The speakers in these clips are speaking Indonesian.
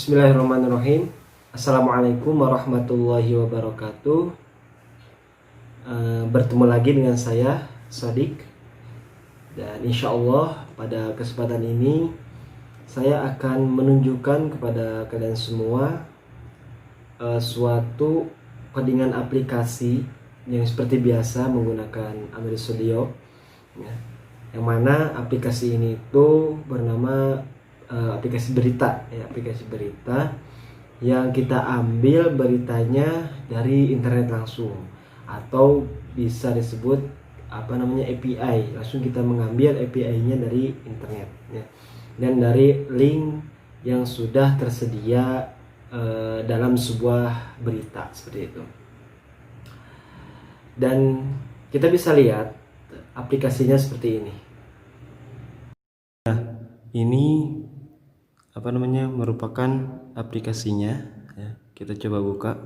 Bismillahirrahmanirrahim. Assalamualaikum warahmatullahi wabarakatuh. Bertemu lagi dengan saya, Sodik. Dan insya Allah pada kesempatan ini saya akan menunjukkan kepada kalian semua suatu codingan aplikasi yang seperti biasa menggunakan Android Studio, ya. Yang mana aplikasi ini itu bernama aplikasi berita, ya, aplikasi berita yang kita ambil beritanya dari internet langsung, atau bisa disebut API. Langsung kita mengambil API-nya dari internet, ya, dan dari link yang sudah tersedia dalam sebuah berita seperti itu. Dan kita bisa lihat aplikasinya seperti ini. Nah, ini merupakan aplikasinya, ya. Kita coba buka.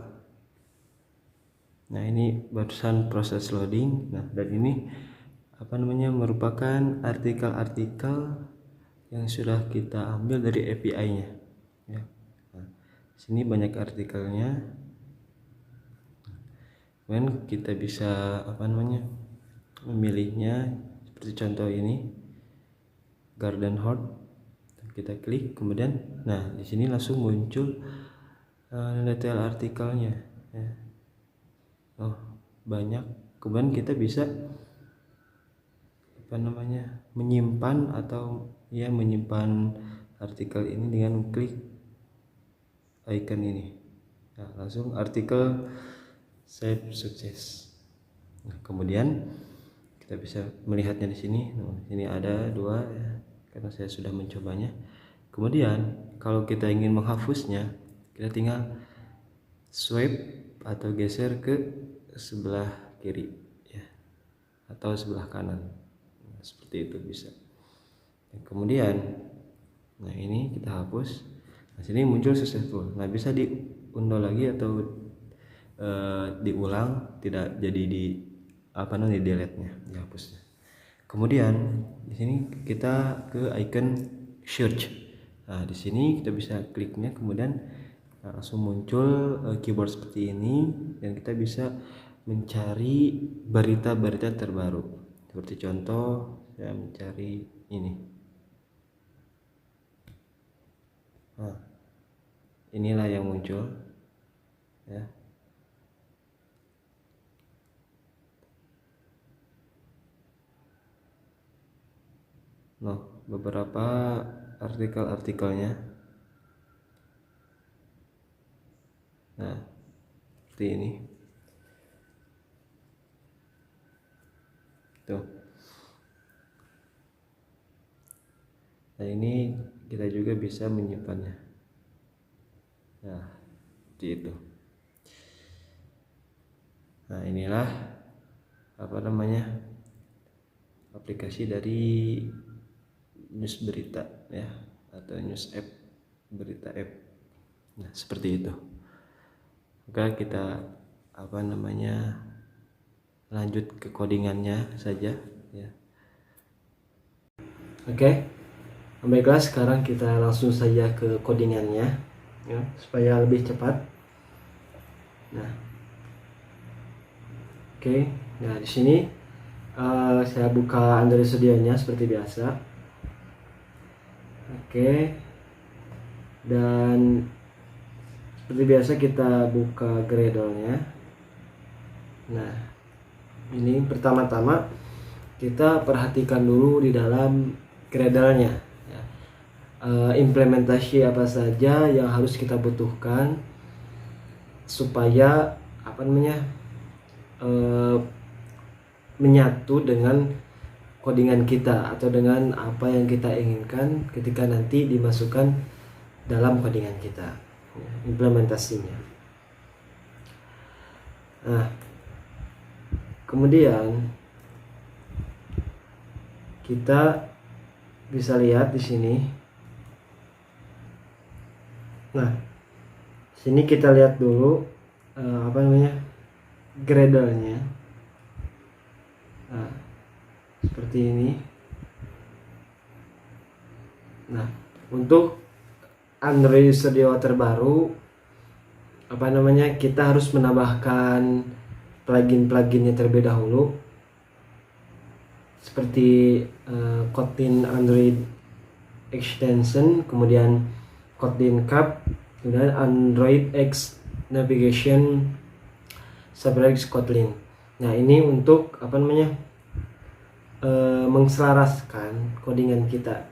Nah, ini barusan proses loading. Nah, dan ini merupakan artikel-artikel yang sudah kita ambil dari API-nya, ya. Nah, sini banyak artikelnya. Kemudian kita bisa memilihnya seperti contoh ini, Garden Horde. Kita klik, kemudian nah di sini langsung muncul detail artikelnya, ya. Oh, banyak. Kemudian kita bisa menyimpan atau menyimpan artikel ini dengan klik icon ini. Nah, langsung artikel save sukses. Nah, kemudian kita bisa melihatnya di sini. Nah, ini ada dua, ya, karena saya sudah mencobanya. Kemudian kalau kita ingin menghapusnya, kita tinggal swipe atau geser ke sebelah kiri, ya, atau sebelah kanan. Nah, seperti itu bisa. Dan kemudian nah ini kita hapus. Nah, sini muncul successful. Nah, bisa diunduh lagi atau diulang, tidak jadi di delete-nya, dihapusnya. Kemudian di sini kita ke icon search. Nah, di sini kita bisa kliknya, kemudian langsung muncul keyboard seperti ini, dan kita bisa mencari berita-berita terbaru. Seperti contoh, saya mencari ini. Nah, inilah yang muncul, ya. Nah, beberapa artikel-artikelnya. Nah, seperti ini. Tuh. Nah, ini kita juga bisa menyimpannya. Nah, seperti itu. Nah, inilah aplikasi dari news berita, ya, atau news app, berita app. Nah, seperti itu. Maka kita lanjut ke codingannya saja, ya. Oke. Baiklah, sekarang kita langsung saja ke codingannya, ya, supaya lebih cepat. Nah, oke. Nah, di sini saya buka Android Studio-nya seperti biasa. Oke. Dan seperti biasa kita buka Gradle-nya. Nah, ini pertama-tama kita perhatikan dulu di dalam Gradle-nya, ya. Implementasi apa saja yang harus kita butuhkan supaya menyatu dengan codingan kita atau dengan apa yang kita inginkan ketika nanti dimasukkan dalam codingan kita, ya, implementasinya. Nah, kemudian kita bisa lihat di sini. Nah, sini kita lihat dulu Gradle-nya. Nah, seperti ini. Nah, untuk Android Studio terbaru, kita harus menambahkan plugin-pluginnya terlebih dahulu, seperti Kotlin Android Extension, kemudian Kotlin Cap, kemudian Android X Navigation Subregs Kotlin. Nah, ini untuk mengselaraskan codingan kita.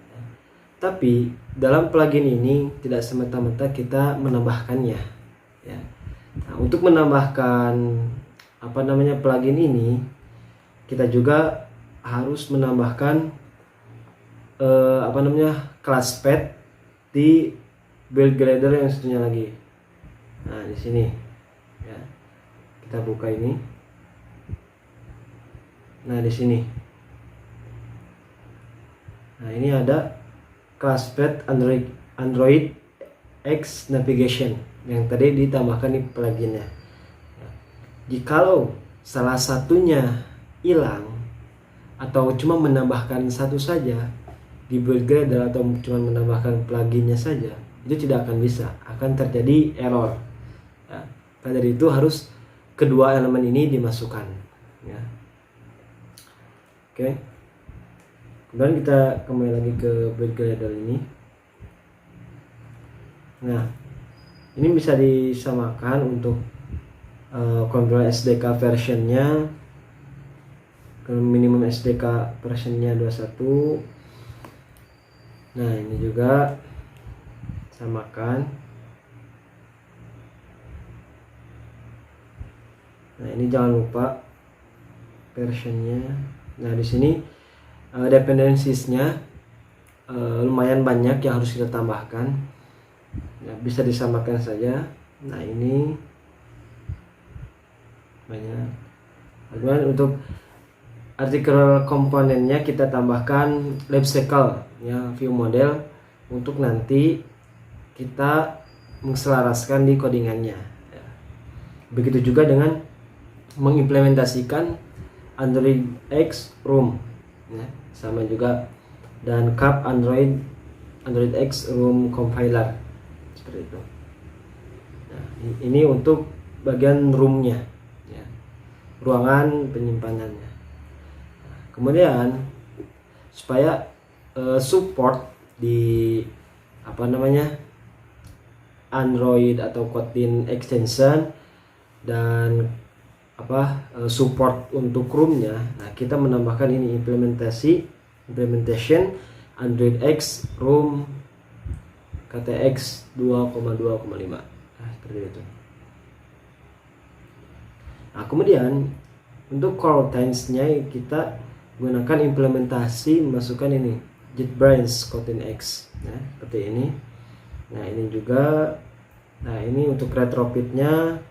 Tapi dalam plugin ini tidak semata-mata kita menambahkannya, ya. Nah, untuk menambahkan plugin ini, kita juga harus menambahkan class path di build glider yang satunya lagi. Nah, di sini, ya. Kita buka ini. Nah, di sini. Nah, ini ada class path Android X Navigation yang tadi ditambahkan di pluginnya. Jikalau salah satunya hilang atau cuma menambahkan satu saja di build glider atau cuma menambahkan pluginnya saja, itu tidak akan bisa, akan terjadi error. Ya. Maka dari itu harus kedua elemen ini dimasukkan. Ya. Oke. Kemudian kita kembali lagi ke build glider ini. Nah, ini bisa disamakan untuk control SDK versionnya, ke minimum SDK versionnya 21. Nah, ini juga samakan. Nah, ini jangan lupa versionnya. Nah, di sini dependensiesnya lumayan banyak yang harus kita tambahkan, ya, bisa disamakan saja. Nah, ini banyak. Kemudian untuk artikel komponennya kita tambahkan LibCycle, ya, view model, untuk nanti kita mengselaraskan di codingannya, ya. Begitu juga dengan mengimplementasikan Android X Room, ya, sama juga, dan Cap Android X Room Compiler, seperti itu. Nah, ini untuk bagian roomnya, ya, ruangan penyimpanannya. Nah, kemudian supaya support di Android atau Kotlin extension dan support untuk roomnya, nah, kita menambahkan ini implementation Android X Room KTX 2,2,5. Nah, seperti itu. Nah, kemudian untuk coroutines-nya kita gunakan implementasi, masukkan ini JetBrains Kotlin X, nah, seperti ini. Nah, ini juga, nah, ini untuk retrofit-nya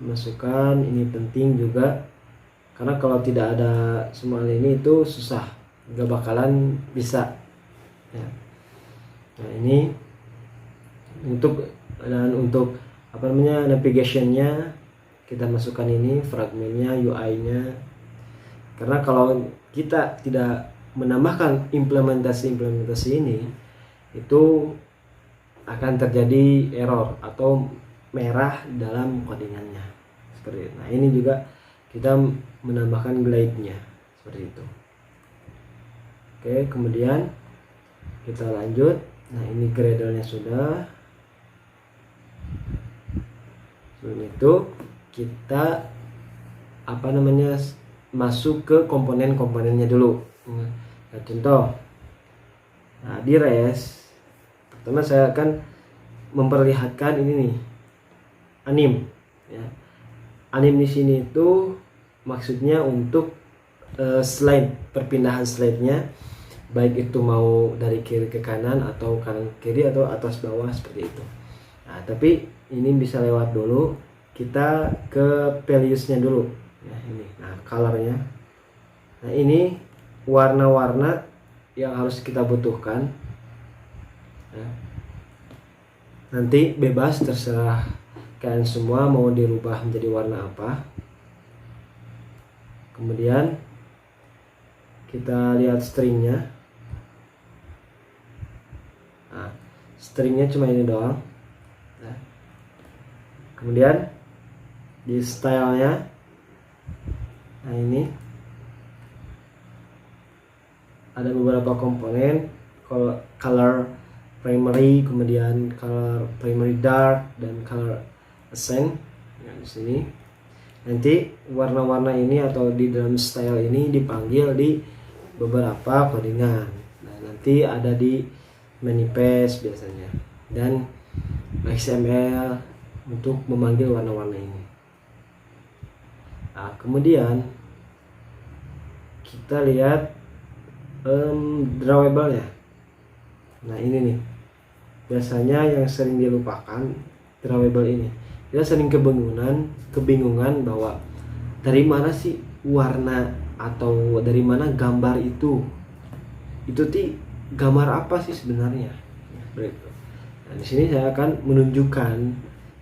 masukkan, ini penting juga, karena kalau tidak ada semua ini itu susah, nggak bakalan bisa, ya. Nah, ini untuk navigation-nya kita masukkan ini fragmennya, UI-nya, karena kalau kita tidak menambahkan implementasi ini, itu akan terjadi error atau merah dalam codingannya, seperti itu. Nah, ini juga kita menambahkan glide-nya, seperti itu. Oke, kemudian kita lanjut. Nah, ini Gradle-nya sudah. Sebelum itu kita masuk ke komponen-komponennya dulu. Nah, contoh, nah, di res pertama saya akan memperlihatkan ini nih, anim, ya. Anim di sini itu maksudnya untuk slide, perpindahan slide-nya, baik itu mau dari kiri ke kanan atau kanan ke kiri atau atas bawah, seperti itu. Nah, tapi ini bisa lewat dulu, kita ke values-nya dulu, ya, ini. Nah, color-nya. Nah, ini warna-warna yang harus kita butuhkan, ya. Nanti bebas, terserah kalian semua mau dirubah menjadi warna apa. Kemudian kita lihat stringnya. Nah, stringnya cuma ini doang. Nah, kemudian di stylenya, nah ini ada beberapa komponen, color primary, kemudian color primary dark, dan color accent. Nah, di sini nanti warna-warna ini atau di dalam style ini dipanggil di beberapa codingan. Nah, nanti ada di manifest biasanya, dan XML untuk memanggil warna-warna ini. Nah, kemudian kita lihat drawable ya. Nah, ini nih biasanya yang sering dilupakan, drawable ini. Kita sering kebingungan bahwa dari mana sih warna atau dari mana gambar itu gambar apa sih sebenarnya. Nah, di sini saya akan menunjukkan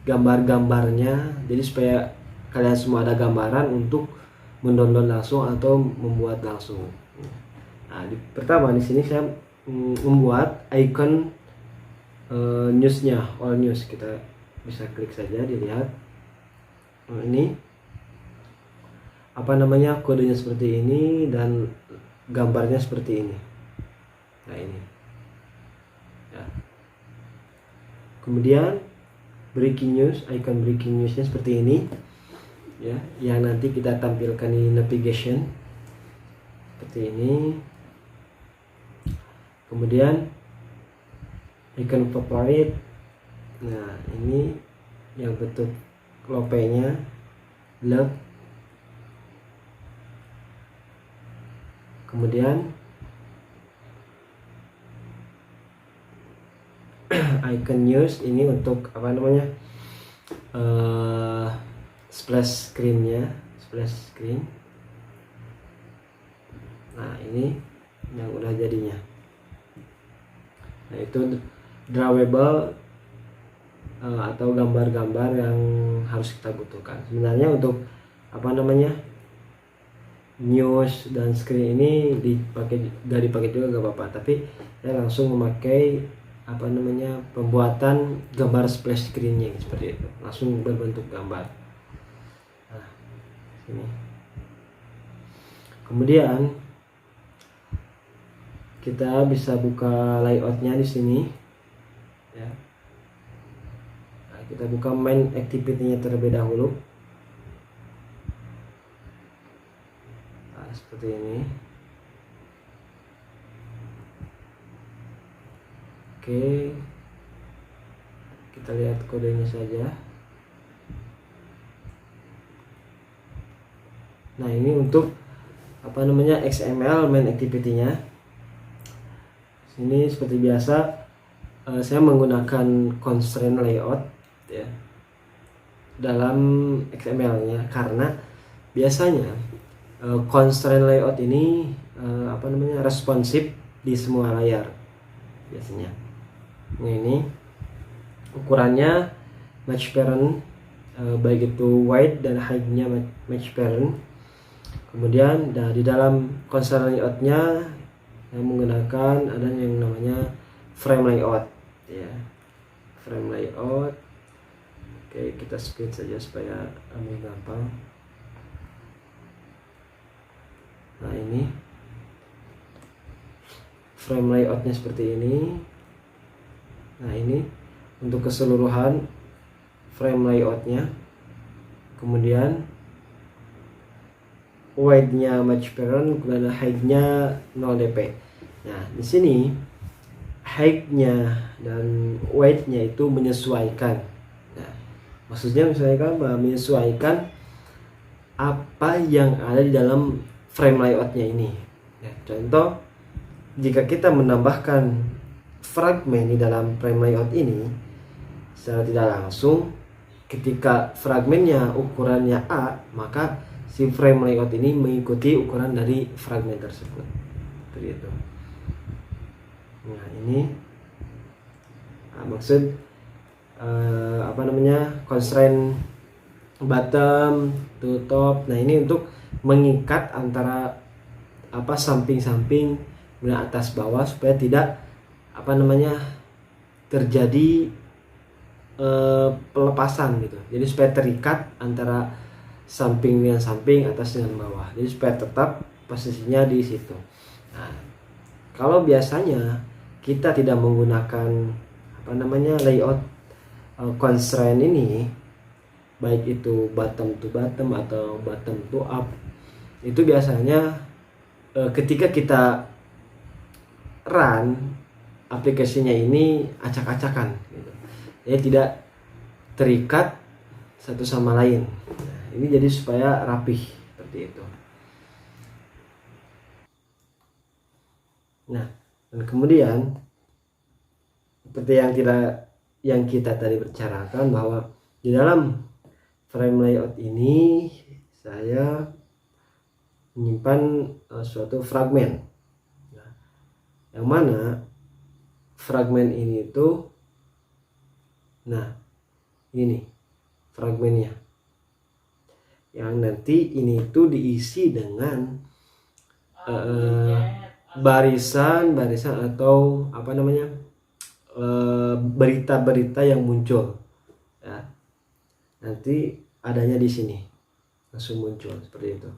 gambar-gambarnya, jadi supaya kalian semua ada gambaran untuk mendownload langsung atau membuat langsung. Nah, pertama di sini saya membuat icon newsnya, all news. Kita bisa klik saja, dilihat. Ini apa namanya, kodenya seperti ini dan gambarnya seperti ini. Nah, ini ya. Kemudian breaking news, icon breaking newsnya seperti ini ya, yang nanti kita tampilkan di navigation seperti ini. Kemudian icon favorite, nah ini yang bentuk lope-nya love. Kemudian icon news ini untuk apa namanya, splash screen-nya, splash screen. Nah, ini yang udah jadinya. Nah, itu drawable atau gambar-gambar yang harus kita butuhkan. Sebenarnya untuk apa namanya, news dan screen ini gak dipakai juga gak apa-apa, tapi saya langsung memakai apa namanya, pembuatan gambar splash screen-nya seperti itu, langsung berbentuk gambar. Nah, ini. Kemudian kita bisa buka layoutnya di sini ya. Nah, kita buka main activity-nya terlebih dahulu. Nah, seperti ini. Oke, kita lihat kodenya saja. Nah, ini untuk apa namanya, XML main activity-nya. Ini seperti biasa saya menggunakan constraint layout ya dalam XML-nya, karena biasanya constraint layout ini apa namanya, responsif di semua layar biasanya. Nah, ini ukurannya match parent, baik itu width dan height-nya match parent. Kemudian di dalam constraint layout-nya yang menggunakan ada yang namanya frame layout ya, frame layout. Oke, kita split saja supaya lebih gampang. Nah, ini frame layoutnya seperti ini. Nah, ini untuk keseluruhan frame layoutnya. Kemudian width-nya match parent, kemudian height-nya 0 dp. Nah, di sini height-nya dan width-nya itu menyesuaikan. Nah, maksudnya menyesuaikan apa yang ada di dalam frame layout-nya ini. Nah, contoh, jika kita menambahkan fragmen di dalam frame layout ini secara tidak langsung, ketika fragmennya ukurannya A, maka si frame layout ini mengikuti ukuran dari fragmen tersebut. Seperti itu. Nah, ini maksud apa namanya, constraint bottom to top. Nah, ini untuk mengikat antara apa, samping-samping, kemudian atas bawah, supaya tidak apa namanya, terjadi pelepasan gitu. Jadi supaya terikat antara samping dengan samping, atas dengan bawah. Jadi supaya tetap posisinya di situ. Nah, kalau biasanya kita tidak menggunakan layout constraint ini, baik itu bottom to bottom atau bottom to up, itu biasanya ketika kita run aplikasinya ini acak-acakan gitu. Jadi tidak terikat satu sama lain. Nah, ini jadi supaya rapih seperti itu. Nah, dan kemudian seperti yang kita tadi bicarakan, bahwa di dalam frame layout ini saya menyimpan suatu fragmen. Nah, yang mana fragmen ini itu, nah ini nih fragmennya, yang nanti ini itu diisi dengan barisan-barisan atau berita-berita yang muncul ya. Nanti adanya di sini langsung muncul seperti itu.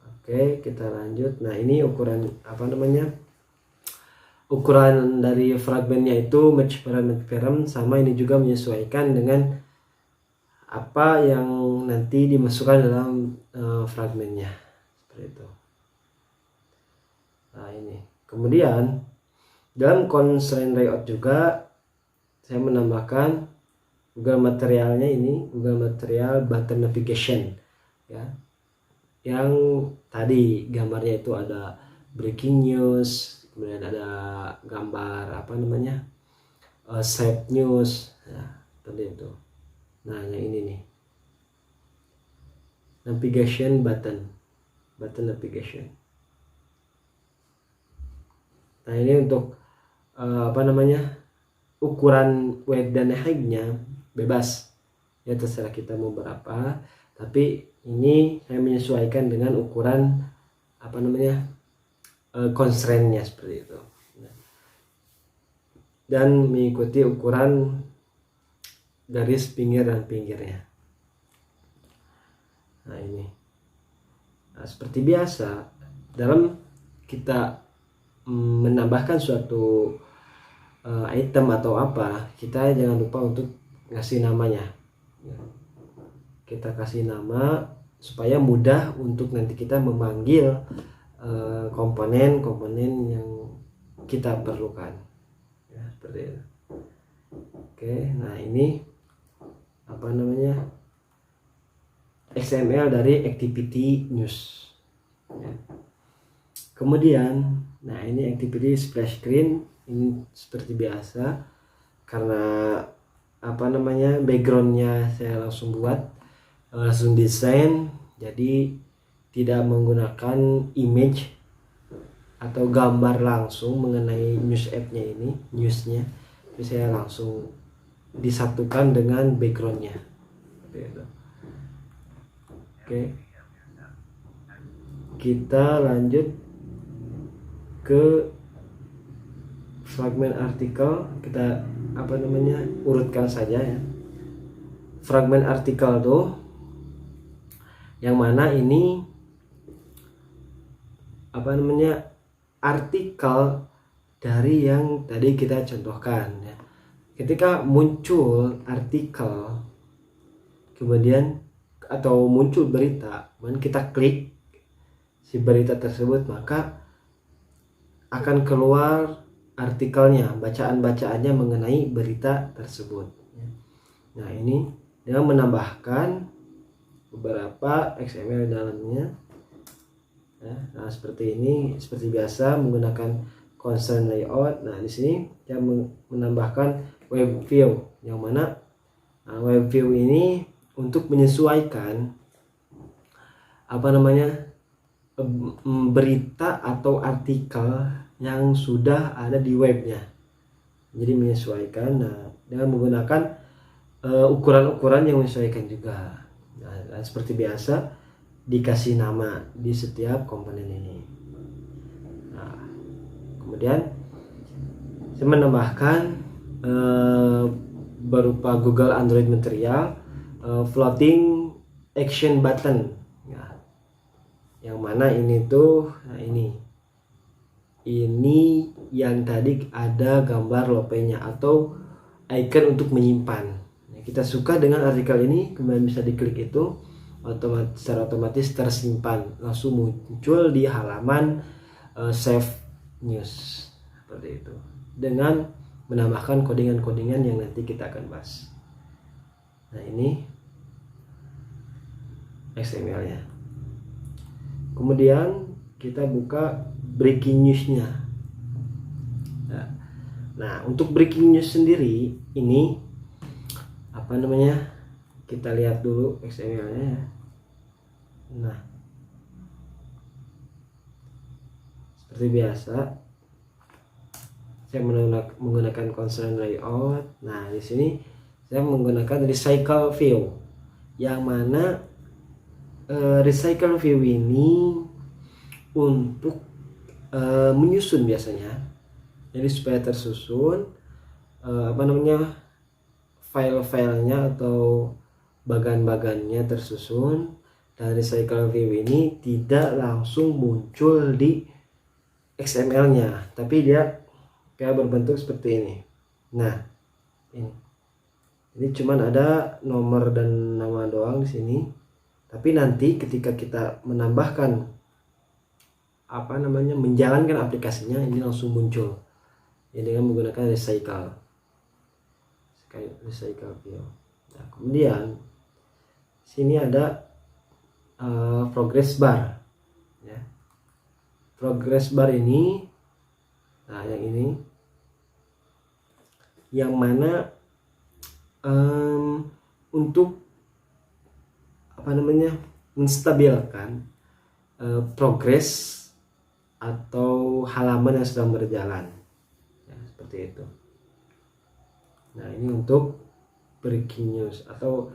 Oke, kita lanjut. Nah, ini ukuran ukuran dari fragmennya itu match parent sama, ini juga menyesuaikan dengan apa yang nanti dimasukkan dalam fragmennya seperti itu. Nah, ini kemudian dalam constraint layout juga saya menambahkan Google materialnya, ini Google material button navigation ya, yang tadi gambarnya itu ada breaking news, kemudian ada gambar save news ya, tadi itu. Nah, yang ini nih navigation button navigation. Nah, ini untuk ukuran width dan height-nya bebas ya, terserah kita mau berapa, tapi ini saya menyesuaikan dengan ukuran constraint-nya seperti itu, dan mengikuti ukuran garis pinggir dan pinggirnya. Nah, ini seperti biasa dalam kita menambahkan suatu item atau apa, kita jangan lupa untuk ngasih namanya. Kita kasih nama supaya mudah untuk nanti kita memanggil komponen-komponen yang kita perlukan ya, seperti itu. Oke, nah ini XML dari activity news ya. Kemudian nah ini activity splash screen, ini seperti biasa karena backgroundnya saya langsung buat, langsung desain, jadi tidak menggunakan image atau gambar langsung mengenai news app-nya ini, newsnya, jadi saya langsung disatukan dengan backgroundnya seperti itu. Oke, kita lanjut ke fragmen artikel. Kita urutkan saja ya. Fragmen artikel tuh yang mana ini artikel dari yang tadi kita contohkan ya. Ketika muncul artikel kemudian atau muncul berita, kemudian kita klik si berita tersebut, maka akan keluar artikelnya, bacaan-bacaannya mengenai berita tersebut. Nah, ini dengan menambahkan beberapa XML dalamnya. Nah, seperti ini, seperti biasa menggunakan constraint layout. Nah, di sini saya menambahkan web view, yang mana web view ini untuk menyesuaikan berita atau artikel yang sudah ada di webnya. Jadi menyesuaikan dengan menggunakan ukuran-ukuran yang menyesuaikan juga. Nah, seperti biasa dikasih nama di setiap komponen ini. Nah, kemudian saya menambahkan berupa Google Android Material floating action button. Nah, yang mana ini tuh, nah ini yang tadi ada gambar lopenya atau icon untuk menyimpan. Nah, kita suka dengan artikel ini, kemudian bisa diklik itu, secara otomatis tersimpan, langsung muncul di halaman save news seperti itu, dengan menambahkan codingan-codingan yang nanti kita akan bahas. Nah, ini XML-nya. Kemudian kita buka breaking news-nya. Nah, untuk breaking news sendiri ini apa namanya? Kita lihat dulu XML-nya. Nah, seperti biasa saya menggunakan constraint layout. Nah, di sini saya menggunakan recycle view, yang mana recycle view ini untuk menyusun biasanya, jadi supaya tersusun file-filenya atau bagan-bagannya tersusun, dan recycle view ini tidak langsung muncul di XML-nya, tapi dia kayak berbentuk seperti ini. Nah, ini cuman ada nomor dan nama doang di sini. Tapi nanti ketika kita menambahkan menjalankan aplikasinya, ini langsung muncul ya dengan menggunakan recycle view. Nah, kemudian sini ada progress bar ya. Progress bar ini, nah yang ini yang mana untuk menstabilkan progres atau halaman yang sedang berjalan ya, seperti itu. Nah, ini untuk breaking news atau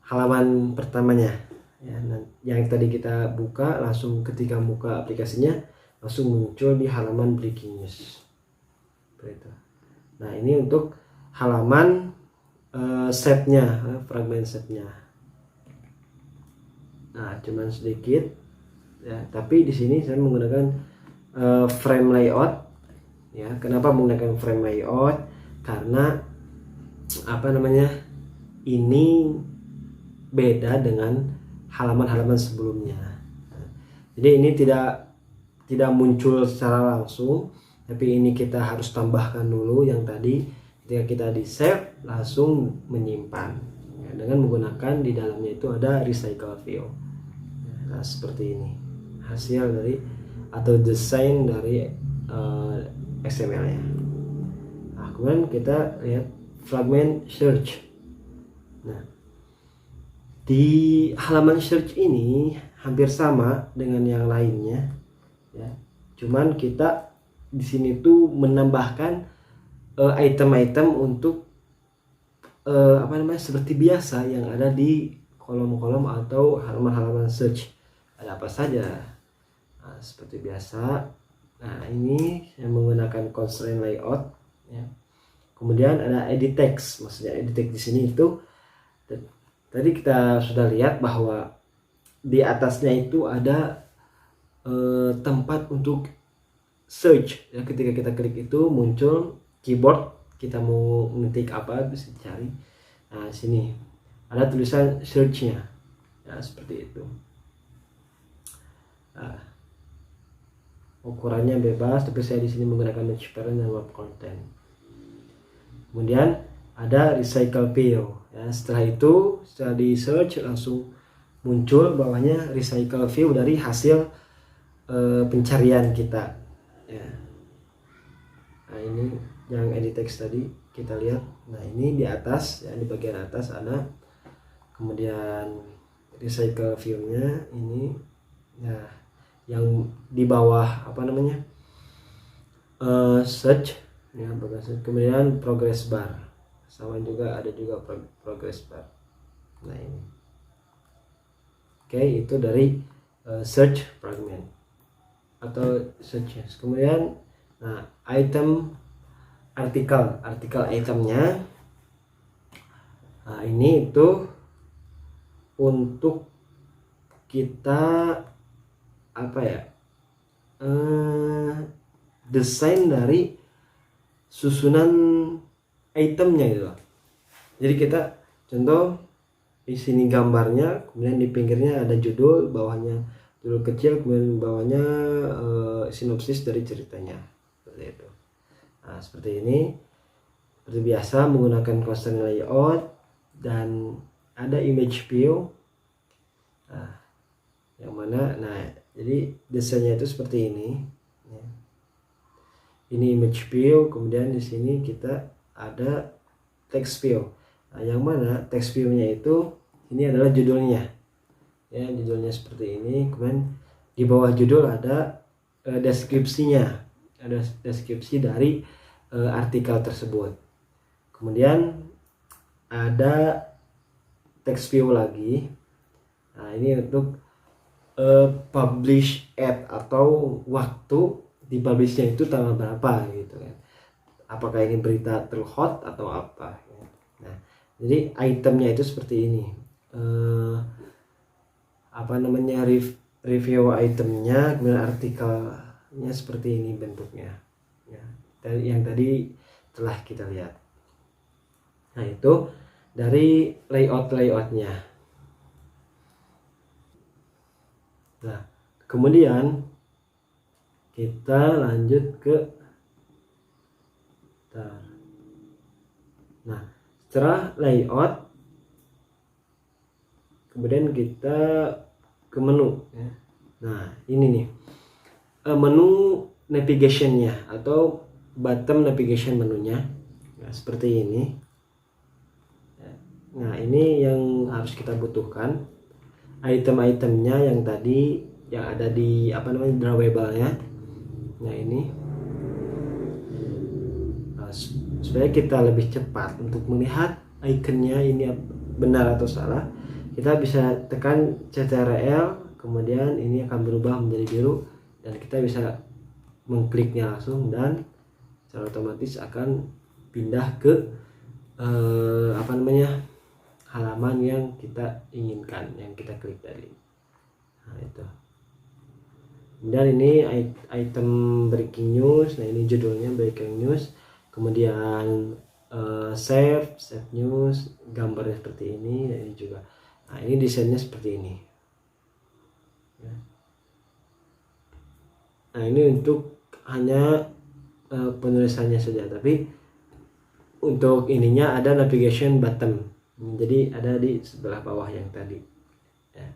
halaman pertamanya ya. Nah, yang tadi kita buka, langsung ketika buka aplikasinya langsung muncul di halaman breaking news seperti itu. Nah, ini untuk halaman setnya, fragmen setnya. Nah, cuman sedikit ya, tapi di sini saya menggunakan frame layout ya. Kenapa menggunakan frame layout? Karena ini beda dengan halaman-halaman sebelumnya. Jadi ini tidak muncul secara langsung, tapi ini kita harus tambahkan dulu yang tadi. Ketika kita di save, langsung menyimpan ya, dengan menggunakan di dalamnya itu ada recycle view. Nah, seperti ini hasil dari atau desain dari XML-nya. Nah, kemudian kita lihat fragment search. Nah, di halaman search ini hampir sama dengan yang lainnya ya. Cuman kita di sini tuh menambahkan item-item untuk seperti biasa yang ada di kolom-kolom atau halaman-halaman search. Ada apa saja? Nah, seperti biasa. Nah, ini saya menggunakan constraint layout ya. Kemudian ada edit text. Maksudnya edit text di sini itu tadi kita sudah lihat bahwa di atasnya itu ada tempat untuk search ya. Ketika kita klik itu muncul keyboard, kita mau ngetik apa bisa dicari. Nah, sini ada tulisan search-nya ya, seperti itu. Nah, ukurannya bebas, tapi saya di sini menggunakan transparent dan web content. Kemudian ada recycle view ya. Setelah di search langsung muncul bawahnya recycle view dari hasil pencarian kita ya. Nah, ini yang edit text tadi kita lihat. Nah, ini di atas ya, di bagian atas ada, kemudian recycle view-nya ini. Nah, yang di bawah search ya, kemudian progress bar sama juga, ada juga progress bar. Nah, ini oke, itu dari search fragment atau search. Kemudian nah, artikel itemnya. Nah, ini itu untuk kita apa ya, desain dari susunan itemnya gitu loh. Jadi kita contoh di sini gambarnya, kemudian di pinggirnya ada judul, bawahnya judul kecil, kemudian bawahnya sinopsis dari ceritanya, seperti itu. Nah, seperti ini, seperti biasa menggunakan constraint layout dan ada image view. Nah, yang mana, nah jadi desainnya itu seperti ini. Ini image view, kemudian di sini kita ada text view. Nah, yang mana text view-nya itu ini adalah judulnya. Ya, judulnya seperti ini. Kemudian di bawah judul ada deskripsinya. Ada deskripsi dari artikel tersebut. Kemudian ada text view lagi. Nah, ini untuk publish at atau waktu di publishnya itu tanggal berapa gitu kan. Apakah ini berita terhot atau apa. Nah, jadi itemnya itu seperti ini. Review itemnya, kemudian artikelnya seperti ini bentuknya. Ya, yang tadi telah kita lihat. Nah, itu dari layoutnya. Nah, kemudian kita lanjut ke nah, setelah layout, kemudian kita ke menu ya. Nah, ini nih menu navigationnya atau bottom navigation menunya. Nah, seperti ini. Nah, ini yang harus kita butuhkan. Item-itemnya yang tadi yang ada di drawable-nya. Nah, ini supaya kita lebih cepat untuk melihat ikonnya ini benar atau salah, kita bisa tekan Ctrl, kemudian ini akan berubah menjadi biru dan kita bisa mengkliknya langsung dan secara otomatis akan pindah ke halaman yang kita inginkan, yang kita klik tadi. Nah, itu. Dan ini item breaking news. Nah, ini judulnya breaking news. Kemudian save news, gambarnya seperti ini. Nah, ini juga. Nah, ini desainnya seperti ini. Nah, ini untuk hanya penulisannya saja, tapi untuk ininya ada navigation button. Jadi ada di sebelah bawah yang tadi ya.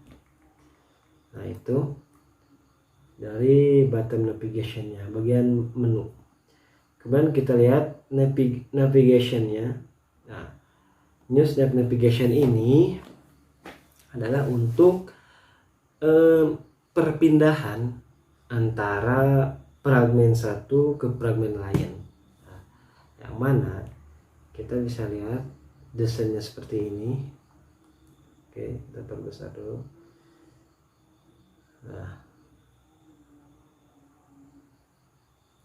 Nah, itu dari button navigationnya, bagian menu. Kemudian kita lihat navigationnya. Nah, news navigation ini adalah untuk perpindahan antara fragmen satu ke fragmen lain. Nah, yang mana kita bisa lihat desainnya seperti ini. Oke, kita perbesar dulu. Nah,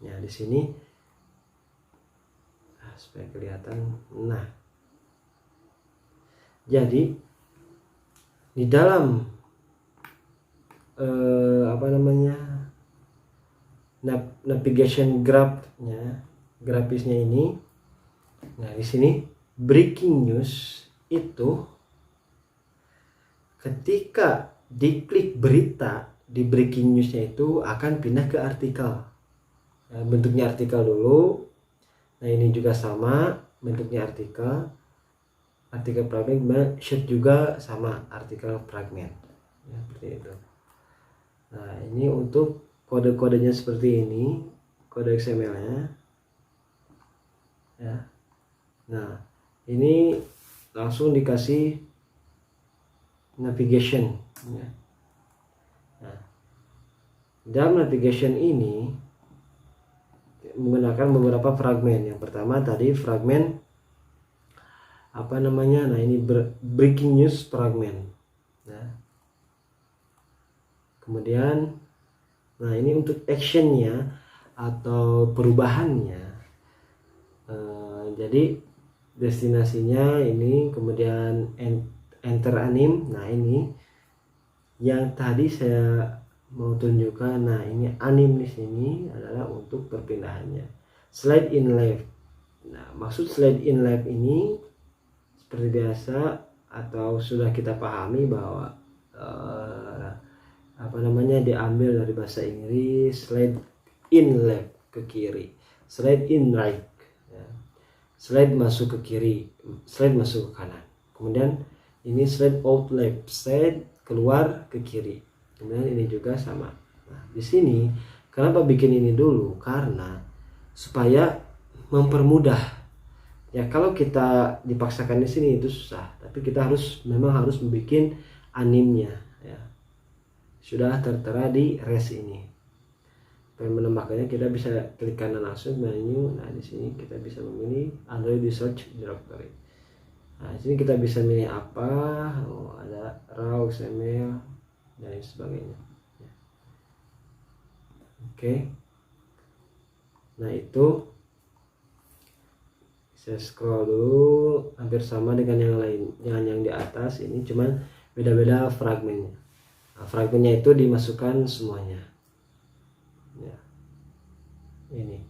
ya di sini supaya kelihatan. Nah, jadi di dalam navigation grafisnya ini. Nah, di sini breaking news itu ketika diklik berita di breaking newsnya itu akan pindah ke artikel. Nah, bentuknya artikel dulu. Nah, ini juga sama bentuknya artikel fragment, sheet juga sama artikel fragment ya, seperti itu. Nah, ini untuk kode-kodenya seperti ini, kode XML-nya ya. Nah, ini langsung dikasih navigation ya. Nah, dalam navigation ini menggunakan beberapa fragmen. Yang pertama tadi fragmen nah ini breaking news fragment. Nah, kemudian nah ini untuk actionnya atau perubahannya Jadi destinasinya ini, kemudian enter anim. Nah ini yang tadi saya mau tunjukkan. Nah ini anim di sini adalah untuk perpindahannya. Slide in left. Nah maksud slide in left ini seperti biasa atau sudah kita pahami bahwa diambil dari bahasa Inggris. Slide in left ke kiri, slide in right ya. Slide masuk ke kiri, slide masuk ke kanan. Kemudian ini slide out left, slide keluar ke kiri. Kemudian ini juga sama. Nah di sini kenapa bikin ini dulu, karena supaya mempermudah ya. Kalau kita dipaksakan di sini itu susah, tapi kita memang harus membuat animnya ya. Sudah tertera di res ini. Pengen menambahkannya kita bisa klik kanan langsung menu. Nah di sini kita bisa memilih Android Research Directory. Nah di sini kita bisa milih apa. Oh, ada raw, XML dan lain sebagainya ya. Oke. Nah itu saya scroll dulu, hampir sama dengan yang lain, dengan yang di atas ini, cuman beda-beda fragmennya. Nah, fragmennya itu dimasukkan semuanya ya. Ini.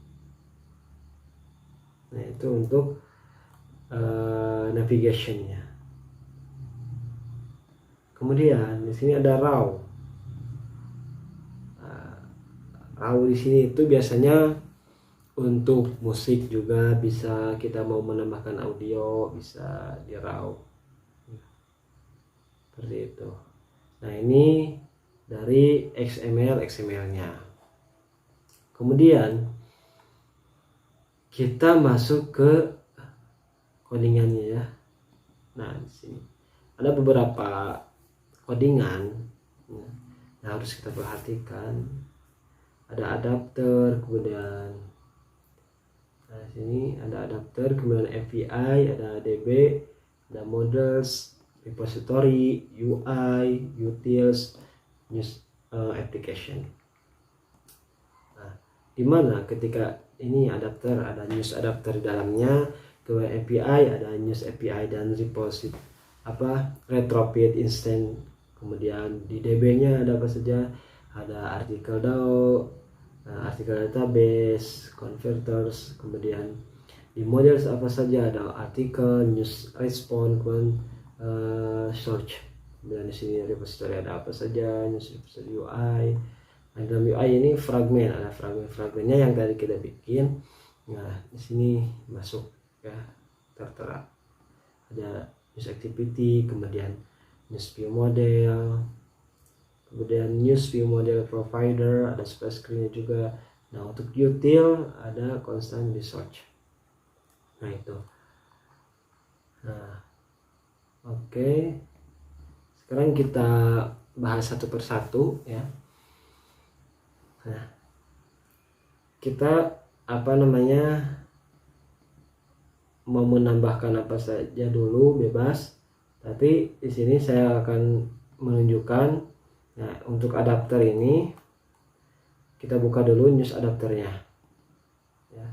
Nah itu untuk navigationnya. Kemudian di sini ada raw. Raw di sini itu biasanya untuk musik juga bisa, kita mau menambahkan audio bisa di raw seperti itu. Nah ini dari XML-nya. Kemudian kita masuk ke codingannya ya. Nah di sini ada beberapa codingan yang harus kita perhatikan. Ada adapter, kemudian nah sini ada adapter, kemudian API, ada DB, ada models, repository, UI, utils, news application. Nah, dimana ketika ini adapter, ada news adapter di dalamnya, kemudian API, ada news API dan repository retrofit instant. Kemudian di DB-nya ada apa saja? Ada artikel DAO, artikel database, converters. Kemudian di models apa saja? Ada artikel, news response, search. Kemudian di sini repository ada apa saja? News repository UI. Nah, dalam UI ini fragmen, ada fragmennya yang tadi kita bikin. Nah di sini masuk ya, tertera. Ada news activity, kemudian news view model, kemudian news view model provider, ada splash screen juga. Nah untuk util ada constant research. Nah itu. Nah oke. Sekarang kita bahas satu persatu ya. Nah kita mau menambahkan apa saja dulu bebas, tapi di sini saya akan menunjukkan. Nah untuk adapter ini kita buka dulu news adapternya ya.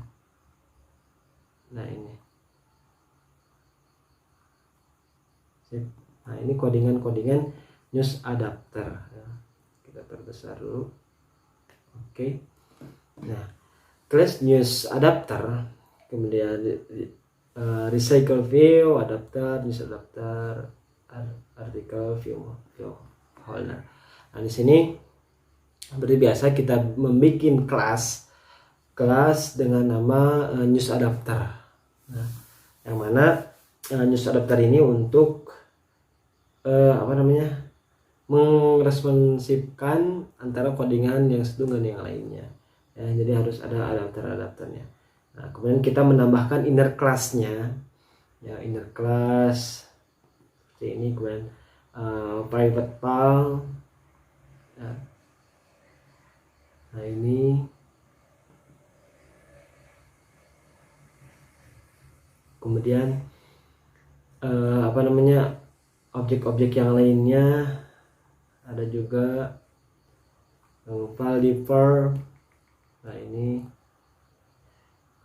Nah ini sip. Nah ini kodingan news adapter ya. Kita perbesar dulu. Oke. Nah class news adapter, kemudian recycle view adapter, news adapter, artikel view holder. Nah di sini seperti biasa kita membuat kelas dengan nama news adapter. Nah, yang mana news adapter ini untuk meresponsifkan antara codingan yang satu dengan yang lainnya. Ya, jadi harus ada adapternya. Nah, kemudian kita menambahkan inner class-nya. Ya, inner class seperti ini, kemudian private file. Ya. Nah, ini kemudian objek-objek yang lainnya ada juga file defer. Nah ini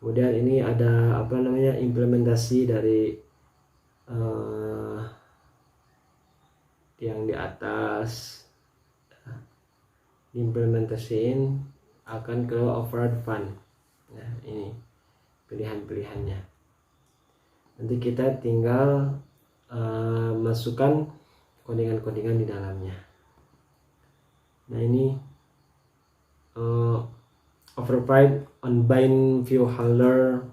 Kemudian ini ada apa namanya implementasi dari yang di atas, diimplementasiin akan ke override fund. Nah ini pilihan-pilihannya, nanti kita tinggal masukkan codingan-codingan di dalamnya. Nah ini override on bind view holder,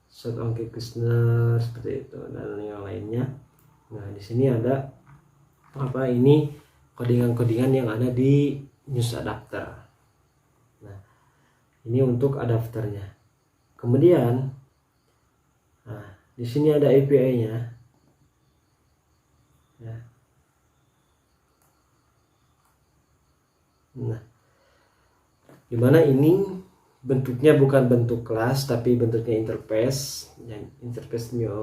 set on key listener, seperti itu dan yang lainnya. Nah di sini ada apa, ini codingan-codingan yang ada di news adapter. Nah ini untuk adapternya. Kemudian nah di sini ada API-nya. Ya. Nah dimana ini bentuknya bukan bentuk kelas tapi bentuknya interface, yang interface new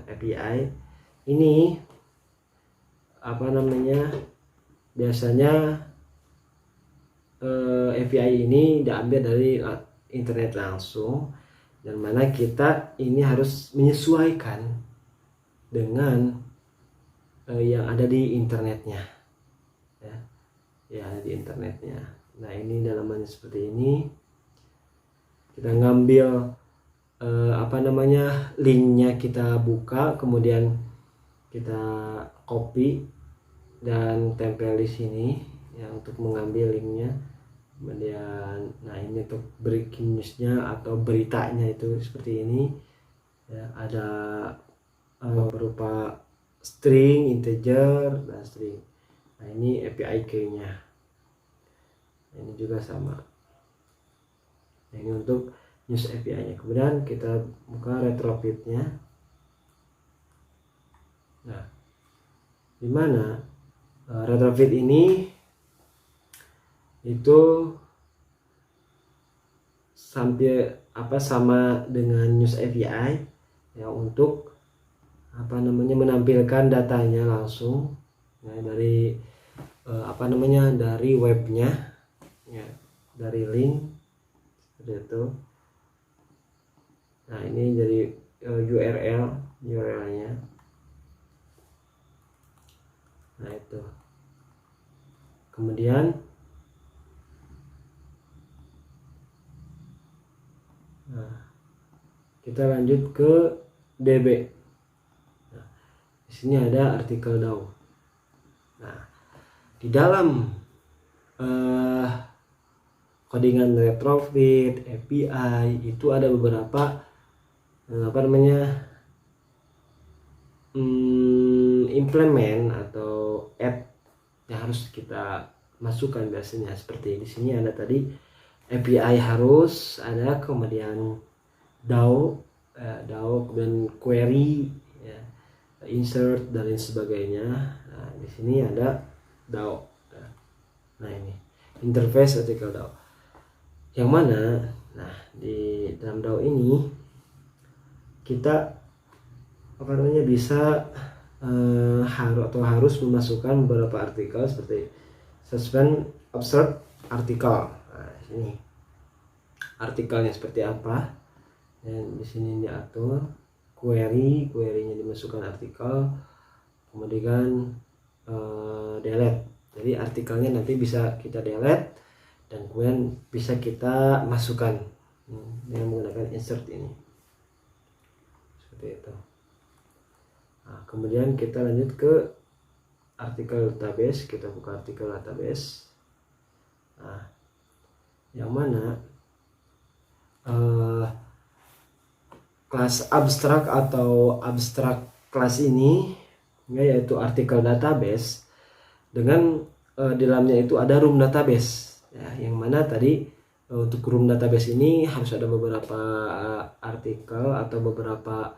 API. Ini apa namanya, biasanya API ini diambil dari internet langsung, dan mana kita ini harus menyesuaikan dengan yang ada di internetnya, ya, yang ada di internetnya. Nah ini dalamannya seperti ini. Kita ngambil apa namanya, linknya kita buka, kemudian kita copy dan tempel di sini ya untuk mengambil linknya. Kemudian nah ini untuk breaking newsnya atau beritanya itu seperti ini ya, ada berupa string, integer dan string. Nah ini API key-nya, ini juga sama. Nah, ini untuk news API-nya. Kemudian kita buka retrofit-nya. Nah, dimana retrofit ini itu sampai sama dengan news API ya, untuk apa namanya menampilkan datanya langsung ya, dari dari webnya ya, dari link seperti itu. Nah ini jadi URL-nya. Nah itu. Kemudian kita lanjut ke DB. Nah, di sini ada artikel DAO. Nah, di dalam codingan retrofit API itu ada beberapa implement atau add yang harus kita masukkan. Biasanya seperti di sini ada tadi API harus ada, kemudian DAO, kemudian query, ya, insert dan lain sebagainya. Nah, di sini ada DAO. Nah ini interface artikel DAO. Yang mana, nah di dalam DAO ini kita bisa harus memasukkan beberapa artikel seperti suspend observed artikel. Nah, ini artikelnya seperti apa, dan di sini diatur query-nya dimasukkan artikel, kemudian delete. Jadi artikelnya nanti bisa kita delete dan kemudian bisa kita masukkan dengan menggunakan insert ini, seperti itu. Nah, kemudian kita lanjut ke artikel database. Kita buka artikel database. Nah, yang mana kelas abstrak atau abstrak kelas ini ya, yaitu artikel database dengan di dalamnya itu ada room database ya, yang mana tadi untuk room database ini harus ada beberapa artikel atau beberapa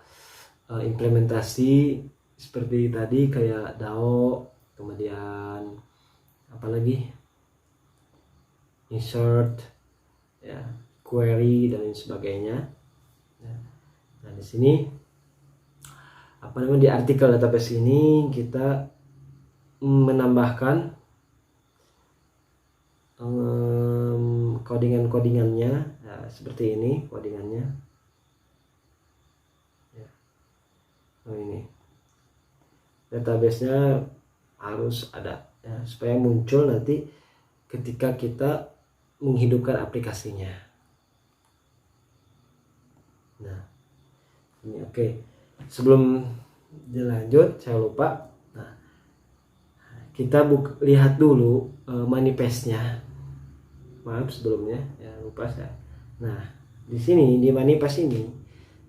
implementasi seperti tadi kayak DAO, kemudian apalagi insert ya, query dan lain sebagainya. Nah di sini di artikel database ini kita menambahkan codingannya. Nah, seperti ini codingannya ya. Oh, ini database-nya harus ada ya, supaya muncul nanti ketika kita menghidupkan aplikasinya. Nah ini oke. Sebelum dilanjut saya lupa, nah, kita lihat dulu manifestnya. Maaf sebelumnya ya, lupa saya. Nah di sini di manifest ini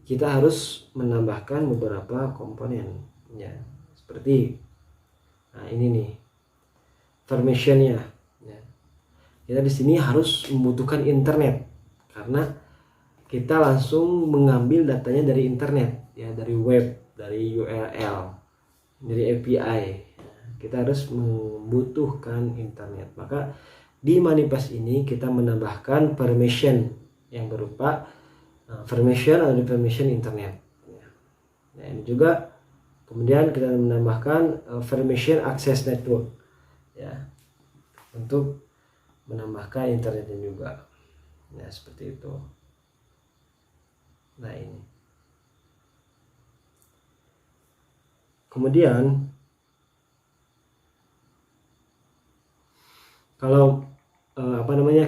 kita harus menambahkan beberapa komponen ya, seperti nah ini nih permissionnya ya. Kita di sini harus membutuhkan internet karena kita langsung mengambil datanya dari internet ya, dari web, dari URL, dari API. Kita harus membutuhkan internet. Maka di manifest ini kita menambahkan permission yang berupa permission atau permission internet. Nah, ini juga kemudian kita menambahkan permission access network ya, untuk menambahkan internetnya juga. Nah seperti itu. Nah ini kemudian kalau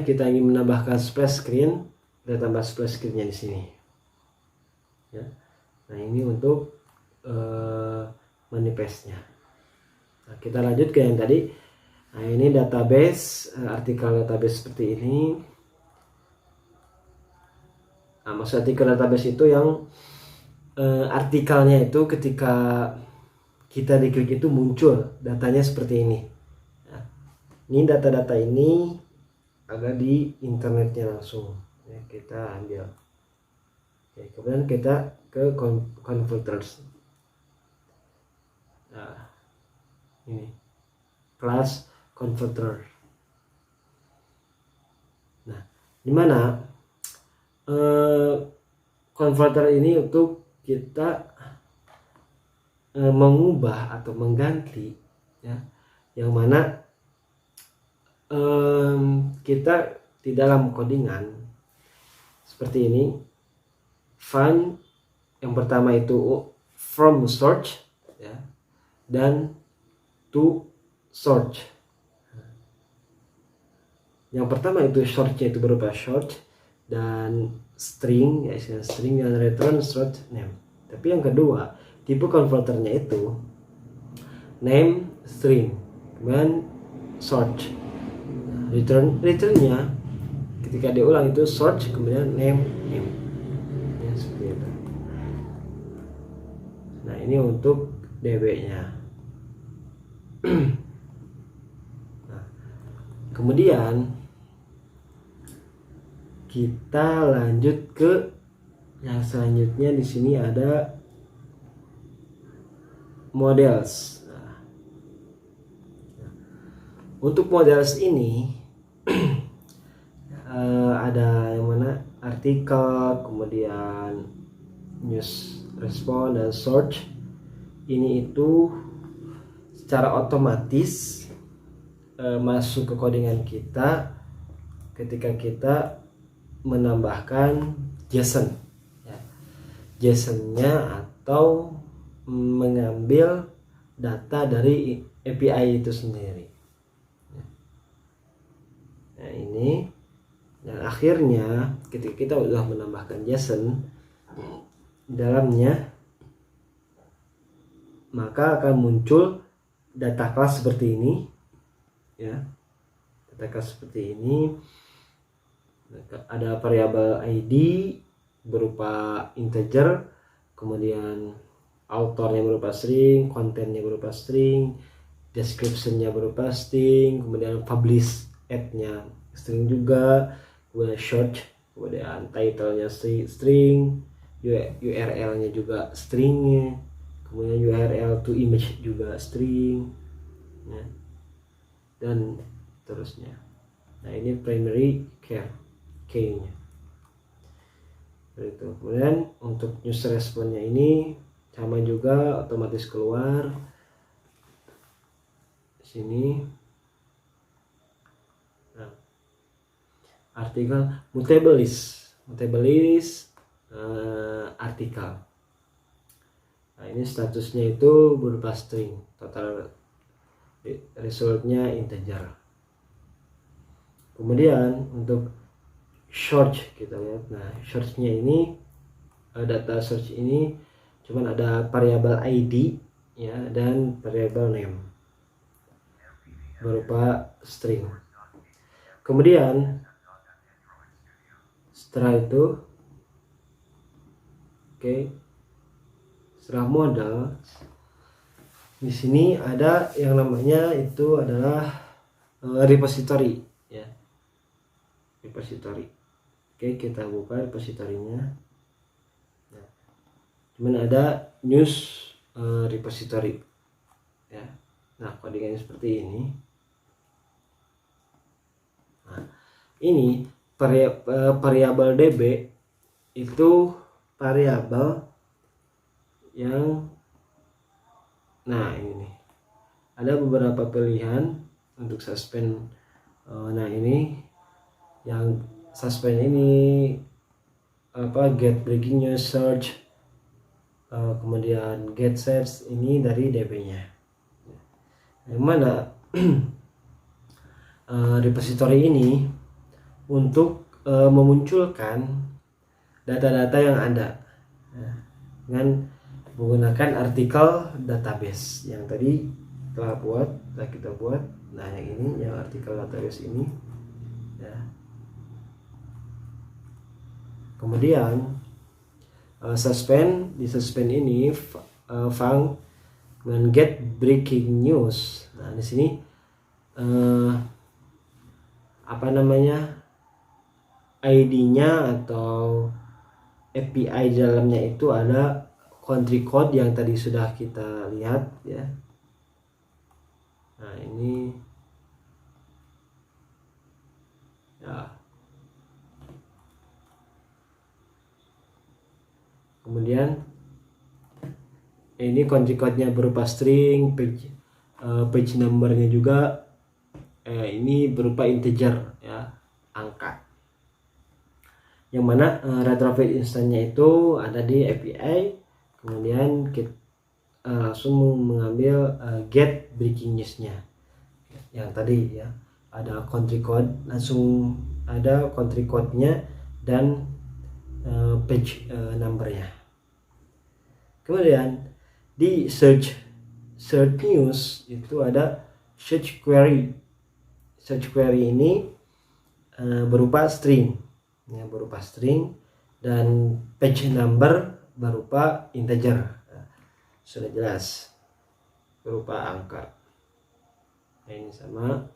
kita ingin menambahkan splash screen, kita tambah splash screennya di sini ya. Nah ini untuk manifestnya. Nah, kita lanjut ke yang tadi. Nah ini database, artikel database seperti ini. Nah, maksud artikel database itu yang artikelnya itu ketika kita diklik itu muncul datanya seperti ini. Nah, ini data-data ini ada di internetnya langsung ya, kita ambil. Oke, kemudian kita ke converters. Nah ini class converter. Nah dimana converter ini untuk kita mengubah atau mengganti ya, yang mana kita di dalam codingan seperti ini. Find yang pertama itu from search ya, dan to search. Yang pertama itu search-nya itu berupa search dan string ya, string dan return search name. Tapi yang kedua tipe converternya itu name string kemudian search. Returnnya ketika diulang itu search kemudian name ya, seperti itu. Nah ini untuk DB-nya. Nah, kemudian kita lanjut ke yang selanjutnya. Di sini ada models. Nah, untuk models ini ada yang mana artikel, kemudian news respond dan search. Ini itu secara otomatis masuk ke codingan kita ketika kita menambahkan JSON ya. JSON-nya atau mengambil data dari API itu sendiri. Nah ini, dan akhirnya ketika kita sudah menambahkan JSON dalamnya, maka akan muncul data kelas seperti ini ya. Data kelas seperti ini, ada variabel ID berupa integer, kemudian authornya berupa string, kontennya berupa string, descriptionnya berupa string, kemudian publish ad-nya string juga, kemudian search, kemudian title-nya string, URL-nya juga stringnya, kemudian URL to image juga string ya, dan terusnya. Nah ini primary key-nya itu. Kemudian untuk news response-nya ini sama juga, otomatis keluar sini. Nah, artikel mutable list artikel. Nah, ini statusnya itu berupa string, total resultnya integer. Kemudian untuk search kita lihat. Nah, searchnya ini data search ini cuman ada variabel ID ya dan variabel name berupa string. Kemudian setelah itu setelah modal di sini ada yang namanya itu adalah repository ya, repository. Kita buka repositorinya. Nah, cuman ada news repository ya. Nah, codingannya seperti ini. Nah, ini variabel DB itu variabel yang, nah ini nih, ada beberapa pilihan untuk suspend. Nah, ini yang suspend ini get breaking news search, kemudian get search ini dari DB-nya. Yang mana repository ini untuk memunculkan data-data yang ada dengan menggunakan artikel database yang tadi telah kita buat. Nah, yang ini yang artikel database ini ya. Kemudian suspend ini found dengan get breaking news. Nah, di sini ID-nya atau API di dalamnya itu ada country code yang tadi sudah kita lihat ya. Nah, ini ya. Kemudian ini country code-nya berupa string, page number-nya juga ini berupa integer ya, angka. Yang mana retrofit instannya itu ada di API. Kemudian kita langsung mengambil get breaking news-nya yang tadi ya, ada country code, langsung ada country code-nya dan page number-nya. Kemudian di search news itu ada search query. Search query ini berupa string ya, dan page number berupa integer. Sudah jelas berupa angka. Nah, ini sama.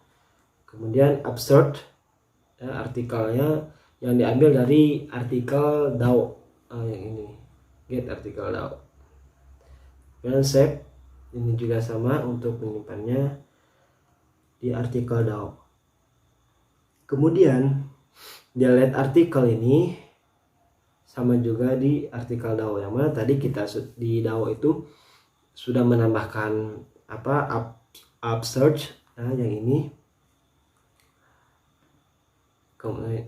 Kemudian abstract ya, artikelnya yang diambil dari artikel DAO yang ini, get artikel DAO. Dan save ini juga sama untuk menyimpannya di artikel DAO. Kemudian delete artikel ini sama juga di artikel DAO, yang mana tadi kita di DAO itu sudah menambahkan upsearch yang ini.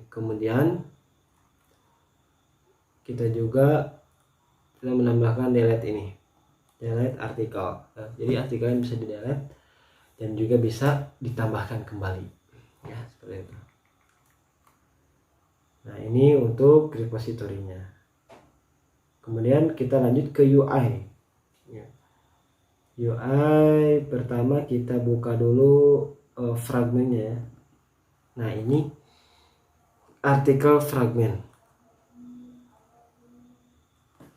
Kemudian kita juga sudah menambahkan delete artikel. Jadi artikelnya bisa di delete dan juga bisa ditambahkan kembali ya, seperti itu. Nah, ini untuk repositorinya. Kemudian kita lanjut ke UI ya. UI pertama kita buka dulu fragmennya ya. Nah, ini artikel fragment.